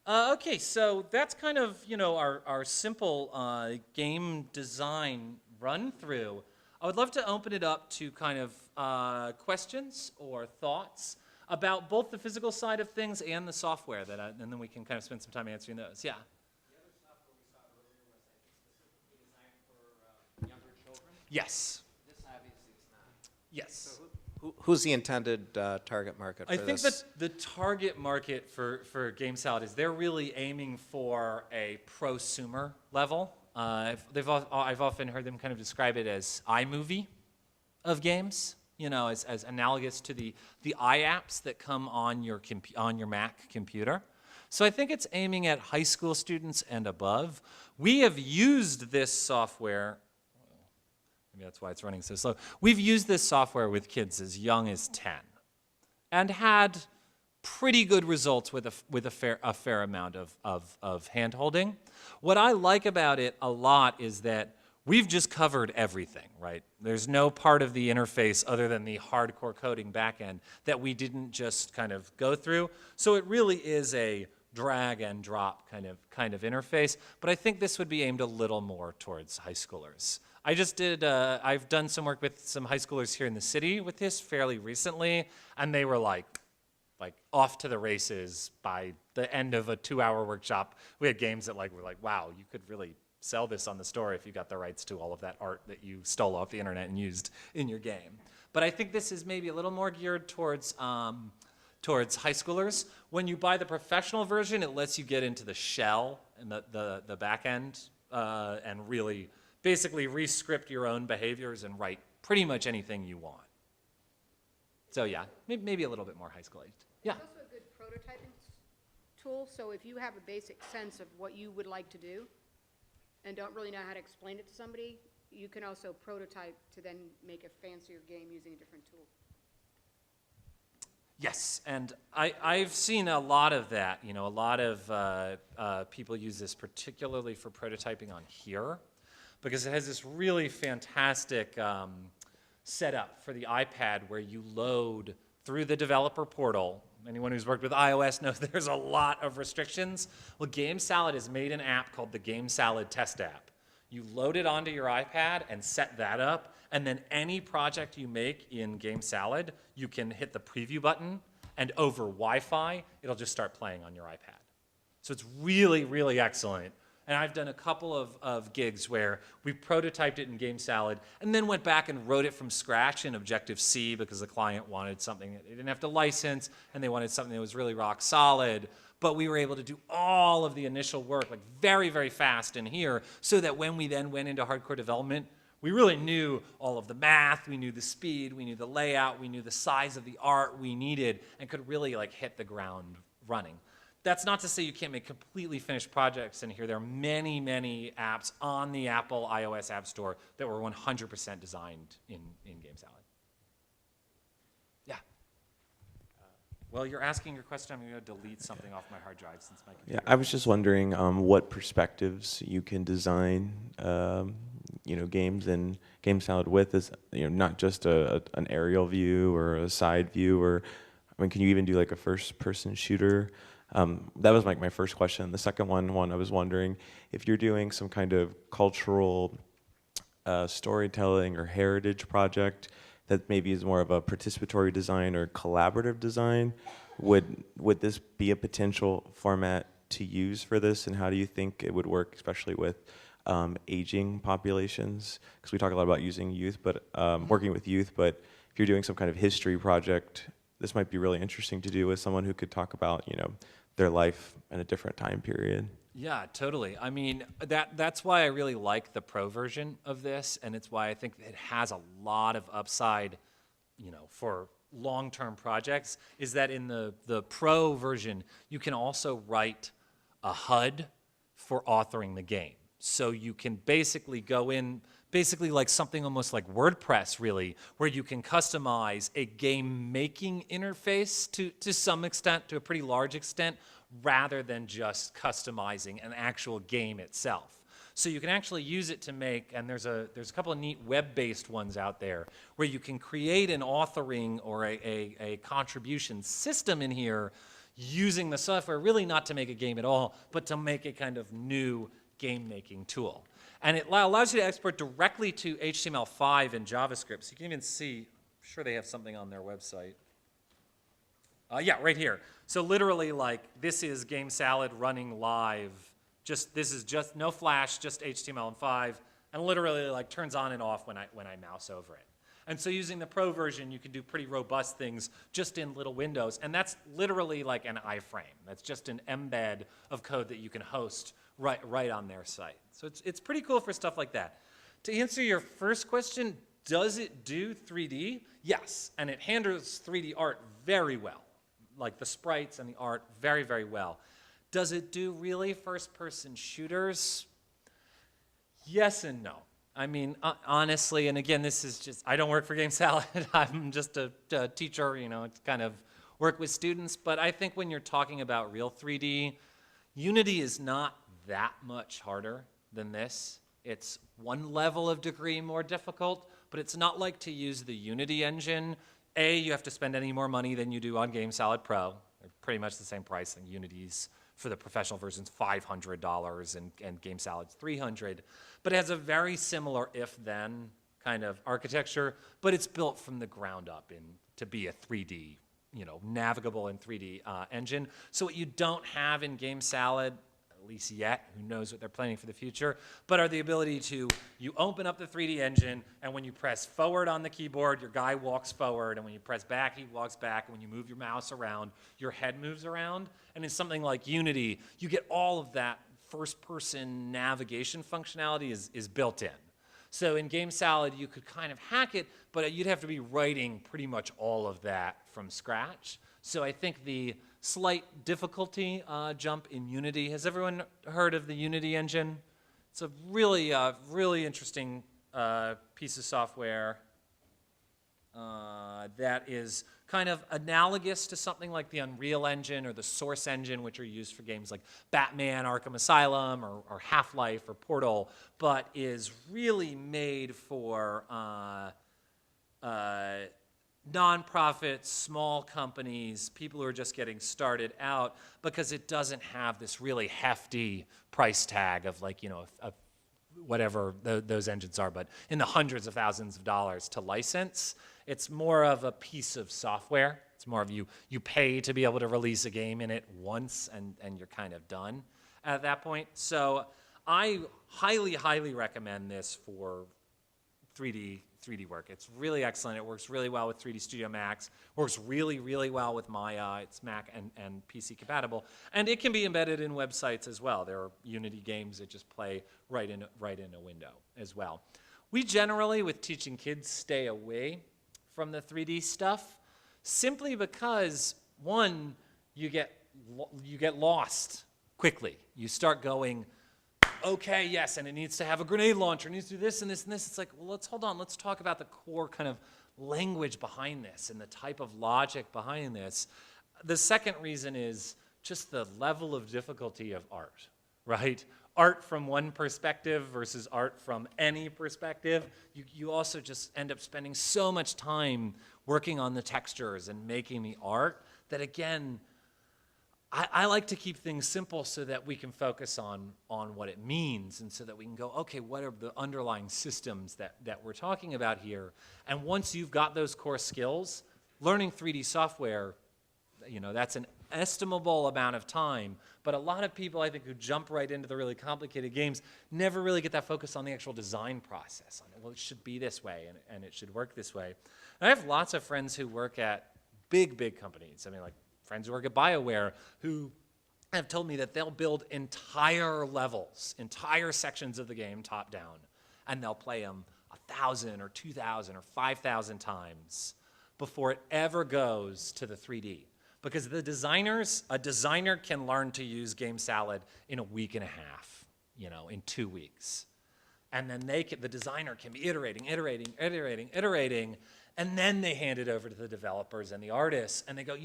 Okay, so that's kind of, our simple game design run through. I would love to open it up to kind of questions or thoughts about both the physical side of things and the software, and then we can kind of spend some time answering those. Yeah? The other software we saw earlier was, I think, specifically designed for younger children. Yes. This obviously is not. Yes. Who's the intended target market for I think this? that the target market for GameSalad is they're really aiming for a prosumer level. I've often heard them kind of describe it as iMovie of games, as analogous to the iApps that come on your Mac computer. So I think it's aiming at high school students and above. We have used this software. Maybe that's why it's running so slow. We've used this software with kids as young as 10 and had pretty good results with a fair amount of hand-holding. What I like about it a lot is that we've just covered everything, right? There's no part of the interface other than the hardcore coding backend that we didn't just kind of go through. So it really is a drag and drop kind of interface, but I think this would be aimed a little more towards high schoolers. I've done some work with some high schoolers here in the city with this fairly recently, and they were like off to the races by the end of a 2-hour workshop. We had games that were like, wow, you could really sell this on the store if you got the rights to all of that art that you stole off the internet and used in your game. But I think this is maybe a little more geared towards high schoolers. When you buy the professional version, it lets you get into the shell and the back end and really basically re-script your own behaviors and write pretty much anything you want. So yeah, maybe a little bit more high school aged. Yeah. It's also a good prototyping tool, so if you have a basic sense of what you would like to do and don't really know how to explain it to somebody, you can also prototype to then make a fancier game using a different tool. Yes, and I've seen a lot of that. A lot of people use this particularly for prototyping on here because it has this really fantastic setup for the iPad where you load through the developer portal. Anyone who's worked with iOS knows there's a lot of restrictions. Well, GameSalad has made an app called the GameSalad Test App. You load it onto your iPad and set that up, and then any project you make in GameSalad, you can hit the preview button, and over Wi-Fi, it'll just start playing on your iPad. So it's really, really excellent. And I've done a couple of gigs where we prototyped it in GameSalad and then went back and wrote it from scratch in Objective-C because the client wanted something that they didn't have to license and they wanted something that was really rock solid. But we were able to do all of the initial work very, very fast in here so that when we then went into hardcore development, we really knew all of the math, we knew the speed, we knew the layout, we knew the size of the art we needed and could really hit the ground running. That's not to say you can't make completely finished projects in here. There are many, many apps on the Apple iOS App Store that were 100% designed in GameSalad. Yeah. Well, you're asking your question. I'm going to delete something off my hard drive since my computer. Yeah, I was just wondering what perspectives you can design, games in GameSalad with. Is not just an aerial view or a side view, or can you even do a first-person shooter? That was my first question. The second one I was wondering if you're doing some kind of cultural storytelling or heritage project that maybe is more of a participatory design or collaborative design, would this be a potential format to use for this, and how do you think it would work, especially with aging populations? Because we talk a lot about using youth, but working with youth, but if you're doing some kind of history project, this might be really interesting to do with someone who could talk about, their life in a different time period. Yeah, totally. I mean, that's why I really like the pro version of this, and it's why I think it has a lot of upside, for long-term projects, is that in the pro version, you can also write a HUD for authoring the game. So you can basically go in, like something almost like WordPress, really, where you can customize a game-making interface to some extent, to a pretty large extent, rather than just customizing an actual game itself. So you can actually use it to make, and there's a couple of neat web-based ones out there where you can create an authoring or a contribution system in here using the software, really not to make a game at all, but to make a kind of new game-making tool. And it allows you to export directly to HTML5 and JavaScript. So you can even see, I'm sure they have something on their website. Yeah, right here. So literally, like, this is GameSalad running live. This is just no Flash, just HTML and 5, and literally, like, turns on and off when I mouse over it. And so using the Pro version, you can do pretty robust things just in little windows. And that's literally like an iframe. That's just an embed of code that you can host right on their site. So it's pretty cool for stuff like that. To answer your first question, does it do 3D? Yes, and it handles 3D art very well. Like the sprites and the art very, very well. Does it do really first-person shooters? Yes and no. I mean, honestly, and again, this is just, I don't work for GameSalad. I'm just a teacher, you know, it's kind of work with students. But I think when you're talking about real 3D, Unity is not that much harder than this. It's one level of degree more difficult, but it's not like to use the Unity engine. You have to spend any more money than you do on GameSalad Pro. They're pretty much the same price, and Unity's for the professional version's $500 and GameSalad's $300. But it has a very similar if-then kind of architecture, but it's built from the ground up to be a 3D, you know, navigable in 3D engine. So what you don't have in GameSalad, at least yet, who knows what they're planning for the future, but are the ability to, you open up the 3D engine, and when you press forward on the keyboard, your guy walks forward, and when you press back, he walks back, and when you move your mouse around, your head moves around. And in something like Unity, you get all of that first-person navigation functionality is built in. So in GameSalad, you could kind of hack it, but you'd have to be writing pretty much all of that from scratch. So I think the slight difficulty jump in Unity. Has everyone heard of the Unity engine? It's a really, really interesting piece of software that is kind of analogous to something like the Unreal Engine or the Source Engine, which are used for games like Batman, Arkham Asylum, or Half-Life, or Portal, but is really made for nonprofits, small companies, people who are just getting started out, because it doesn't have this really hefty price tag of, like, you know, whatever those engines are, but in the hundreds of thousands of dollars to license. It's more of a piece of software. It's more of you pay to be able to release a game in it once, and you're kind of done at that point. So I highly, highly recommend this for 3D work. It's really excellent. It works really well with 3D Studio Max. Works really, really well with Maya. It's Mac and PC compatible. And it can be embedded in websites as well. There are Unity games that just play right in a window as well. We generally, with teaching kids, stay away from the 3D stuff simply because, one, you get lost quickly. You start going, okay, yes, and it needs to have a grenade launcher, it needs to do this and this and this. It's like, well, let's hold on, let's talk about the core kind of language behind this and the type of logic behind this. The second reason is just the level of difficulty of art, right? Art from one perspective versus art from any perspective. You also just end up spending so much time working on the textures and making the art that, again, I like to keep things simple so that we can focus on what it means, and so that we can go, okay, what are the underlying systems that we're talking about here? And once you've got those core skills, learning 3D software, you know, that's an estimable amount of time. But a lot of people, I think, who jump right into the really complicated games never really get that focus on the actual design process. Well, it should be this way, and it should work this way. And I have lots of friends who work at big companies. I mean, like, friends who work at BioWare who have told me that they'll build entire levels, entire sections of the game top down, and they'll play them 1,000 or 2,000 or 5,000 times before it ever goes to the 3D. Because a designer can learn to use GameSalad in a week and a half, you know, in 2 weeks. And then the designer can be iterating, And then they hand it over to the developers and the artists, and they go,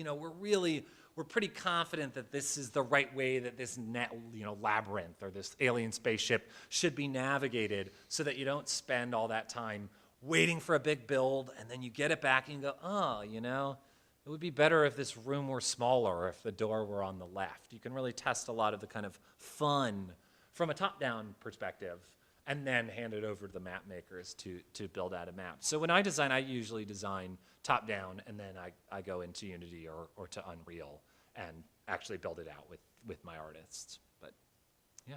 we're pretty confident that this is the right way that this labyrinth or this alien spaceship should be navigated, so that you don't spend all that time waiting for a big build, and then you get it back and you go, it would be better if this room were smaller, or if the door were on the left. You can really test a lot of the kind of fun from a top-down perspective, and then hand it over to the map makers to build out a map. So when I design, I usually design top-down, and then I go into Unity or to Unreal and actually build it out with my artists. But yeah.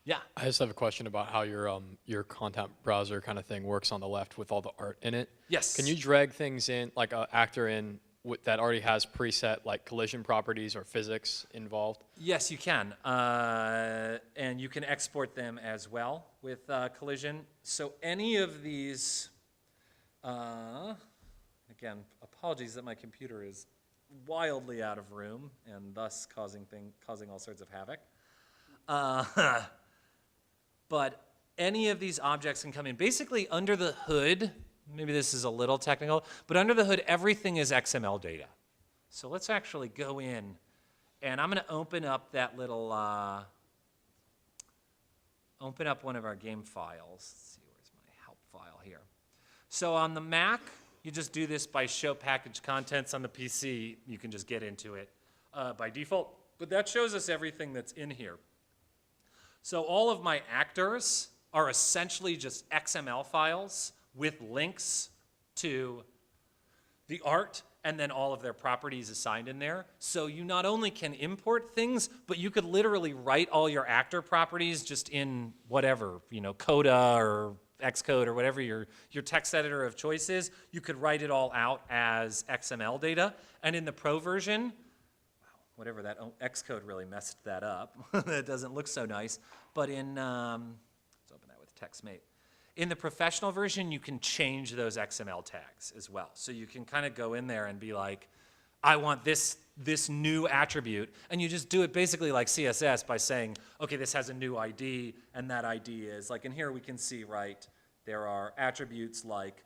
Yeah. I just have a question about how your content browser kind of thing works on the left with all the art in it. Yes. Can you drag things in, like an actor in that already has preset like collision properties or physics involved? Yes, you can. And you can export them as well with collision. So any of these, again, apologies that my computer is wildly out of room and thus causing all sorts of havoc. But any of these objects can come in. Basically, under the hood, maybe this is a little technical, but under the hood, everything is XML data. So let's actually go in, and I'm going to open up that little, open up one of our game files. Let's see, where's my help file here? So on the Mac, you just do this by show package contents. On the PC, you can just get into it by default. But that shows us everything that's in here. So all of my actors are essentially just XML files with links to the art and then all of their properties assigned in there. So you not only can import things, but you could literally write all your actor properties just in whatever, Coda or Xcode or whatever your text editor of choice is. You could write it all out as XML data. And in the Pro version, whatever that, Xcode really messed that up. That doesn't look so nice. But in, let's open that with TextMate. In the professional version, you can change those XML tags as well. So you can kind of go in there and be like, I want this new attribute. And you just do it basically like CSS by saying, okay, this has a new ID, and that ID is, like in here we can see, right, there are attributes like,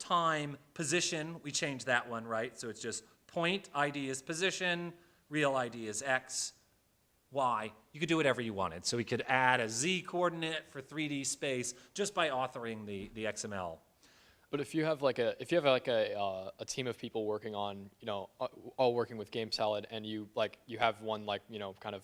time, position, we change that one, right? So it's just point, ID is position, real ID is X, Y. You could do whatever you wanted. So we could add a Z coordinate for 3D space just by authoring the XML. But if you have like a team of people working on, all working with GameSalad, and you have one kind of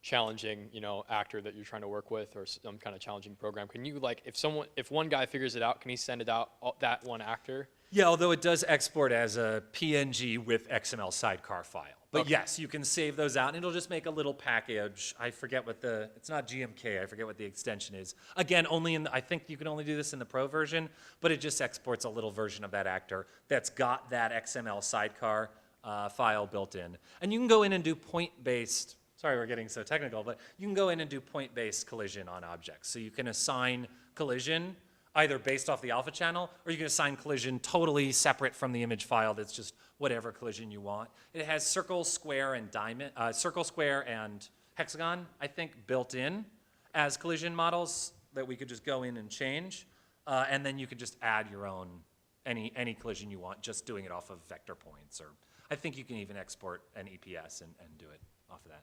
challenging, actor that you're trying to work with, or some kind of challenging program, can you if one guy figures it out, can he send it out, that one actor? Yeah, although it does export as a PNG with XML sidecar file. But okay. Yes, you can save those out, and it'll just make a little package. I forget what it's not GMK, I forget what the extension is. Again, I think you can only do this in the Pro version, but it just exports a little version of that actor that's got that XML sidecar file built in. And you can go in and do point-based, sorry we're getting so technical, but you can go in and do point-based collision on objects. So you can assign collision either based off the alpha channel, or you can assign collision totally separate from the image file that's just whatever collision you want. It has circle, square, and hexagon, I think, built in as collision models that we could just go in and change. And then you could just add your own, any collision you want, just doing it off of vector points. Or I think you can even export an EPS and do it off of that.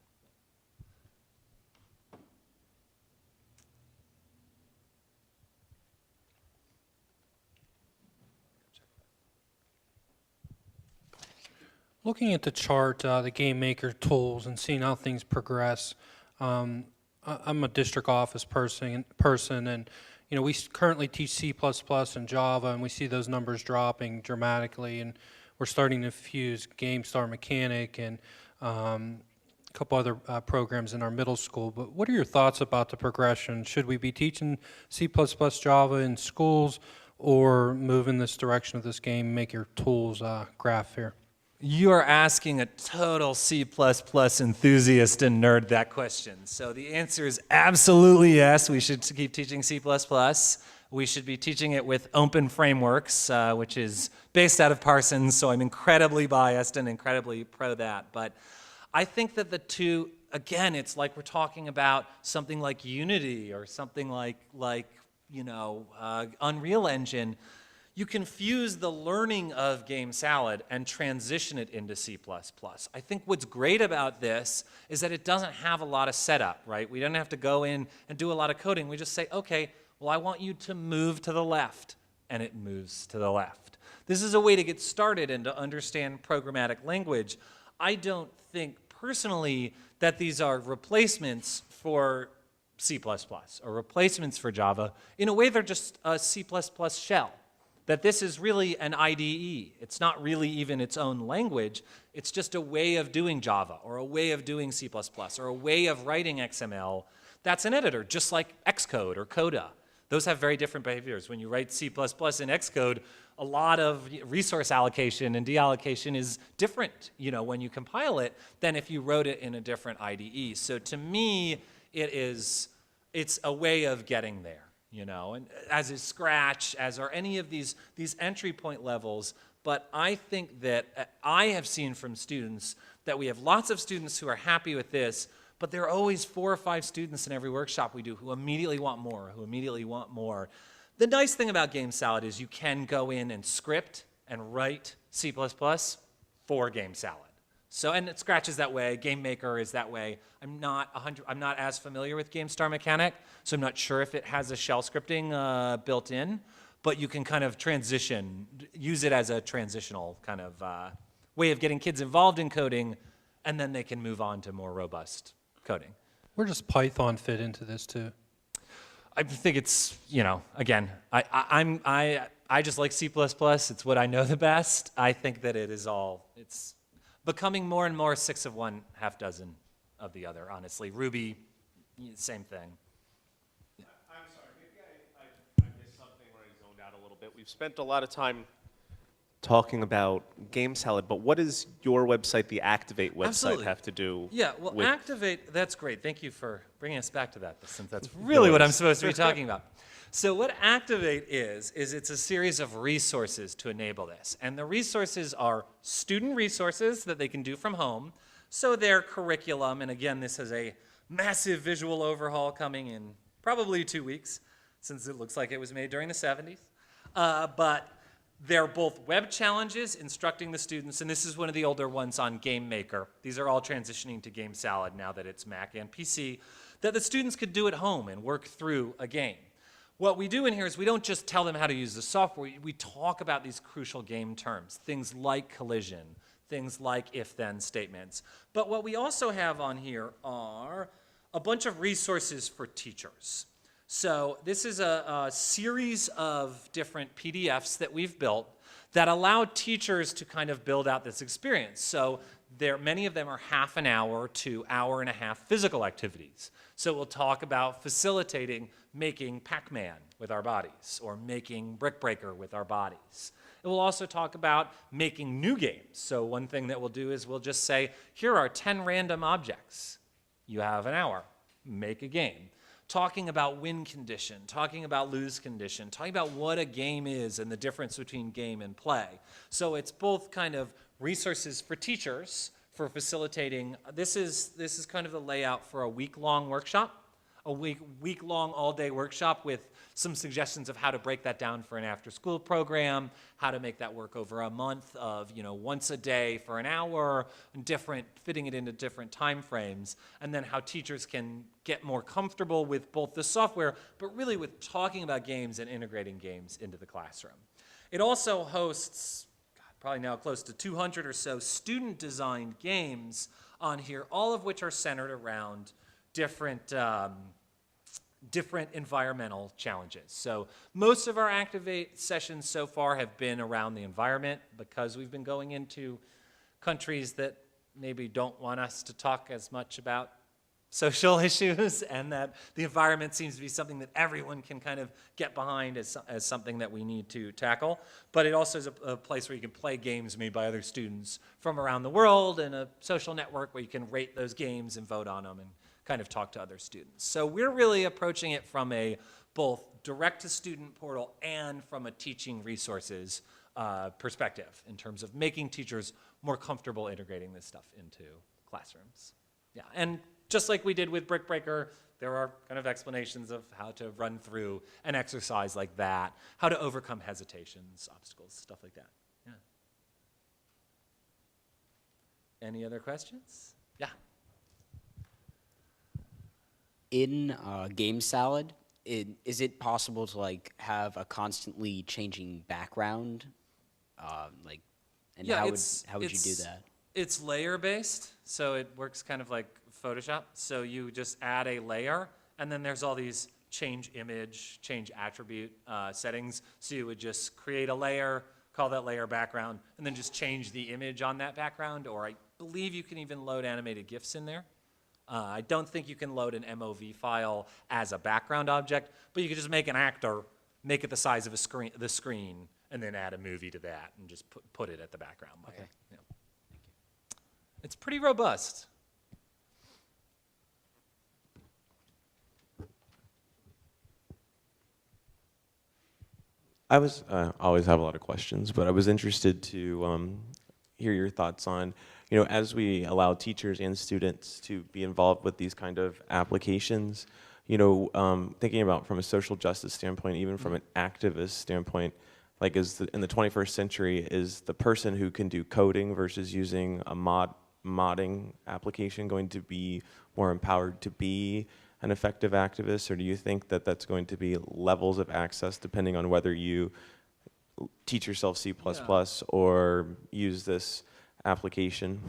Looking at the chart, the game maker tools, and seeing how things progress, I'm a district office person, and we currently teach C++ and Java, and we see those numbers dropping dramatically, and we're starting to fuse GameStar Mechanic and a couple other programs in our middle school. But what are your thoughts about the progression? Should we be teaching C++, Java in schools, or move in this direction of this game maker tools graph here? You are asking a total C++ enthusiast and nerd that question. So the answer is absolutely yes. We should keep teaching C++. We should be teaching it with open frameworks, which is based out of Parsons, so I'm incredibly biased and incredibly pro that. But I think that the two, again, it's like we're talking about something like Unity or something like Unreal Engine. you can fuse the learning of GameSalad and transition it into C++. I think what's great about this is that it doesn't have a lot of setup, right? We don't have to go in and do a lot of coding. We just say, okay, well, I want you to move to the left, and it moves to the left. This is a way to get started and to understand programmatic language. I don't think personally that these are replacements for C++ or replacements for Java. In a way, they're just a C++ shell. That this is really an IDE. It's not really even its own language. It's just a way of doing Java or a way of doing C++ or a way of writing XML. That's an editor, just like Xcode or Coda. Those have very different behaviors. When you write C++ in Xcode, a lot of resource allocation and deallocation is different, when you compile it than if you wrote it in a different IDE. So to me, it's a way of getting there. And as is Scratch, as are any of these entry point levels. But I think that I have seen from students that we have lots of students who are happy with this, but there are always 4 or 5 students in every workshop we do who immediately want more, The nice thing about GameSalad is you can go in and script and write C++ for GameSalad. So, and Scratch is that way, GameMaker is that way. I'm not as familiar with GameStar Mechanic, so I'm not sure if it has a shell scripting built in, but you can kind of use it as a transitional kind of way of getting kids involved in coding, and then they can move on to more robust coding. Where does Python fit into this too? I think it's, again, I just like C++. It's what I know the best. I think that it's becoming more and more 6 of one, half dozen of the other, honestly. Ruby, same thing. I'm sorry, maybe I missed something where I zoned out a little bit. We've spent a lot of time talking about GameSalad, but what does your website, the Activate website, Absolutely. have to do with Activate, that's great. Thank you for bringing us back to that, since that's really what I'm supposed to be talking about. So what Activate is it's a series of resources to enable this. And the resources are student resources that they can do from home. So their curriculum, and again, this has a massive visual overhaul coming in probably 2 weeks, since it looks like it was made during the 70s. But they're both web challenges instructing the students, and this is one of the older ones on GameMaker. These are all transitioning to GameSalad now that it's Mac and PC, that the students could do at home and work through a game. What we do in here is we don't just tell them how to use the software, we talk about these crucial game terms, things like collision, things like if-then statements. But what we also have on here are a bunch of resources for teachers. So this is a series of different PDFs that we've built that allow teachers to kind of build out this experience. So many of them are half an hour to hour and a half physical activities. So we'll talk about facilitating making Pac-Man with our bodies or making Brick Breaker with our bodies. It will also talk about making new games. So one thing that we'll do is we'll just say, here are 10 random objects. You have an hour. Make a game. Talking about win condition, talking about lose condition, talking about what a game is and the difference between game and play. So it's both kind of resources for teachers for facilitating. This is kind of the layout for a week-long workshop, a week-long all-day workshop with some suggestions of how to break that down for an after-school program, how to make that work over a month of, once a day for an hour, fitting it into different time frames, and then how teachers can get more comfortable with both the software, but really with talking about games and integrating games into the classroom. It also hosts, probably now close to 200 or so student-designed games on here, all of which are centered around different environmental challenges. So most of our Activate sessions so far have been around the environment because we've been going into countries that maybe don't want us to talk as much about social issues, and that the environment seems to be something that everyone can kind of get behind as something that we need to tackle. But it also is a place where you can play games made by other students from around the world, and a social network where you can rate those games and vote on them and kind of talk to other students. So we're really approaching it from a both direct-to-student portal and from a teaching resources perspective in terms of making teachers more comfortable integrating this stuff into classrooms. Yeah, and just like we did with Brick Breaker, there are kind of explanations of how to run through an exercise like that, how to overcome hesitations, obstacles, stuff like that. Yeah. Any other questions? Yeah. In GameSalad, is it possible to like have a constantly changing background? Like, and Yeah, how would you do that? It's layer based, so it works kind of like Photoshop. So you just add a layer, and then there's all these change image, change attribute settings. So you would just create a layer, call that layer background, and then just change the image on that background. Or I believe you can even load animated GIFs in there. I don't think you can load an MOV file as a background object, but you can just make an actor, make it the size of the screen, and then add a movie to that and just put it at the background layer. Okay. Yeah. It's pretty robust. I was always have a lot of questions, but I was interested to hear your thoughts on, as we allow teachers and students to be involved with these kind of applications, thinking about from a social justice standpoint, even from an activist standpoint, like in the 21st century, is the person who can do coding versus using a modding application going to be more empowered to be an effective activist, or do you think that that's going to be levels of access depending on whether you teach yourself C++ or use this application?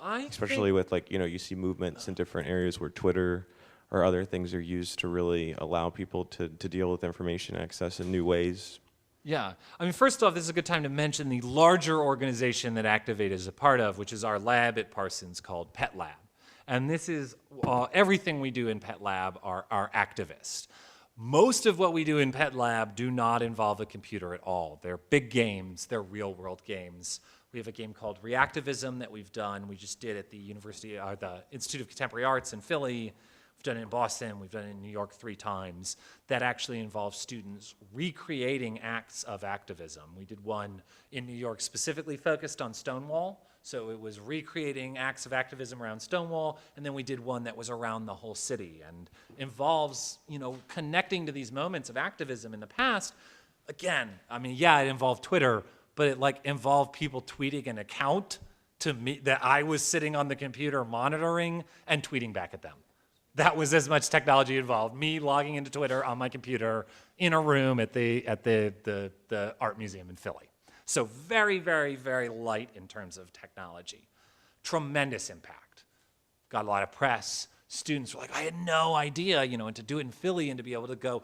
Especially with you see movements in different areas where Twitter or other things are used to really allow people to deal with information access in new ways. Yeah. I mean, first off, this is a good time to mention the larger organization that Activate is a part of, which is our lab at Parsons called Pet Lab. And this is everything we do in Pet Lab are activist. Most of what we do in Pet Lab do not involve a computer at all. They're big games. They're real-world games. We have a game called Reactivism that we've done. We just did at the the Institute of Contemporary Arts in Philly. We've done it in Boston. We've done it in New York 3 times. That actually involves students recreating acts of activism. We did one in New York specifically focused on Stonewall. So it was recreating acts of activism around Stonewall, and then we did one that was around the whole city and involves, connecting to these moments of activism in the past. Again, I mean, yeah, it involved Twitter, but it involved people tweeting an account to me that I was sitting on the computer monitoring and tweeting back at them. That was as much technology involved. Me logging into Twitter on my computer in a room at the art museum in Philly. So very, very, very light in terms of technology. Tremendous impact. Got a lot of press. Students were like, I had no idea, and to do it in Philly and to be able to go,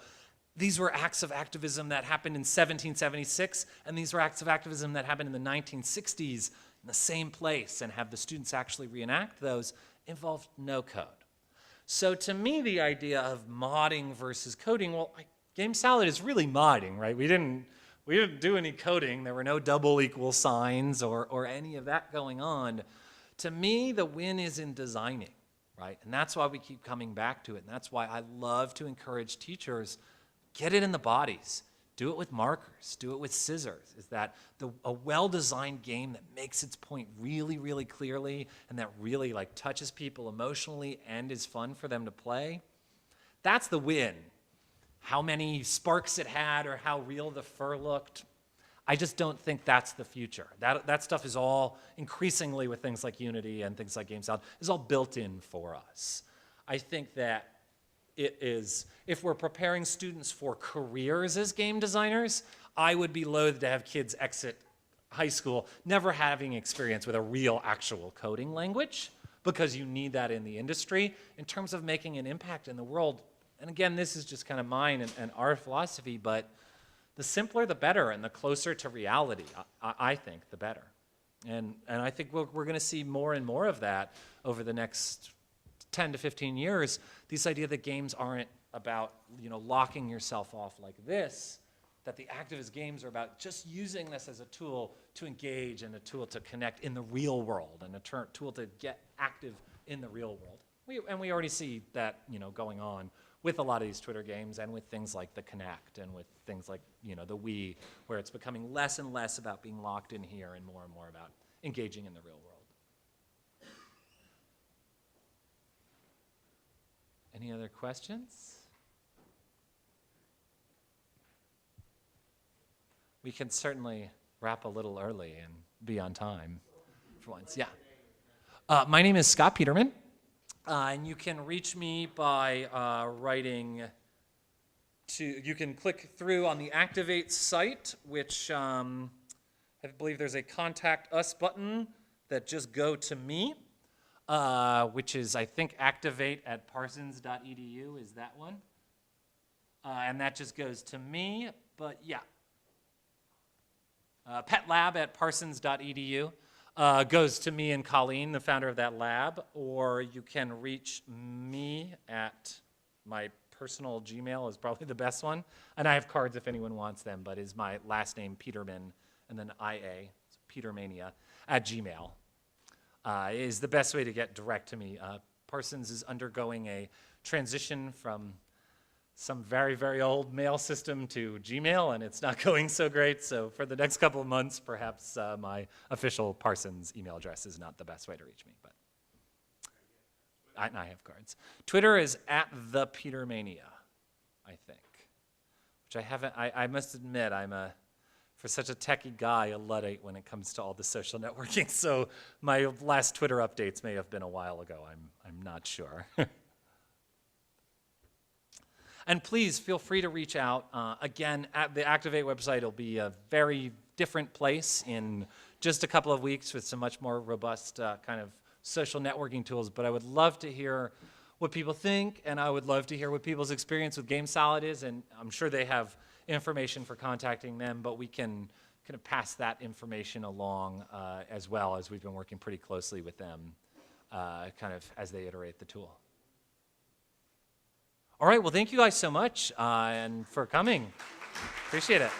these were acts of activism that happened in 1776, and these were acts of activism that happened in the 1960s in the same place, and have the students actually reenact those involved no code. So to me, the idea of modding versus coding, well, GameSalad is really modding, right? We didn't do any coding. There were no double equal signs or any of that going on. To me, the win is in designing, right? And that's why we keep coming back to it. And that's why I love to encourage teachers, get it in the bodies. Do it with markers. Do it with scissors. Is that a well-designed game that makes its point really, really clearly and that really touches people emotionally and is fun for them to play? That's the win. How many sparks it had or how real the fur looked, I just don't think that's the future. That stuff is all increasingly with things like Unity and things like GameSalad is all built in for us. I think that it is, if we're preparing students for careers as game designers, I would be loath to have kids exit high school never having experience with a real actual coding language, because you need that in the industry. In terms of making an impact in the world, and again, this is just kind of mine and our philosophy, but the simpler the better and the closer to reality, I think, the better. And I think we're going to see more and more of that over the next 10 to 15 years. This idea that games aren't about locking yourself off like this, that the activist games are about just using this as a tool to engage and a tool to connect in the real world and a tool to get active in the real world. And we already see that going on with a lot of these Twitter games and with things like the Kinect and with things like the Wii, where it's becoming less and less about being locked in here and more about engaging in the real world. Any other questions? We can certainly wrap a little early and be on time for once. Yeah. My name is Scott Peterman, and you can reach me by writing to, you can click through on the Activate site, which I believe there's a Contact Us button that just go to me, which is, I think, activate@parsons.edu is that one. And that just goes to me, but yeah. petlab@parsons.edu goes to me and Colleen, the founder of that lab, or you can reach me at my personal Gmail is probably the best one. And I have cards if anyone wants them, but is my last name, Peterman, and then IA, so Petermania, @gmail. Is the best way to get direct to me. Parsons is undergoing a transition from some very, very old mail system to Gmail, and it's not going so great. So for the next couple of months, perhaps my official Parsons email address is not the best way to reach me. But I have cards. Twitter is @thepetermania, I think, which I haven't. I must admit, for such a techie guy, a Luddite when it comes to all the social networking. So my last Twitter updates may have been a while ago. I'm not sure. And please feel free to reach out. Again, at the Activate website, it'll be a very different place in just a couple of weeks with some much more robust kind of social networking tools. But I would love to hear what people think, and I would love to hear what people's experience with GameSalad is. And I'm sure they have information for contacting them, but we can kind of pass that information along as well, as we've been working pretty closely with them kind of as they iterate the tool. All right, well, thank you guys so much and for coming. Appreciate it.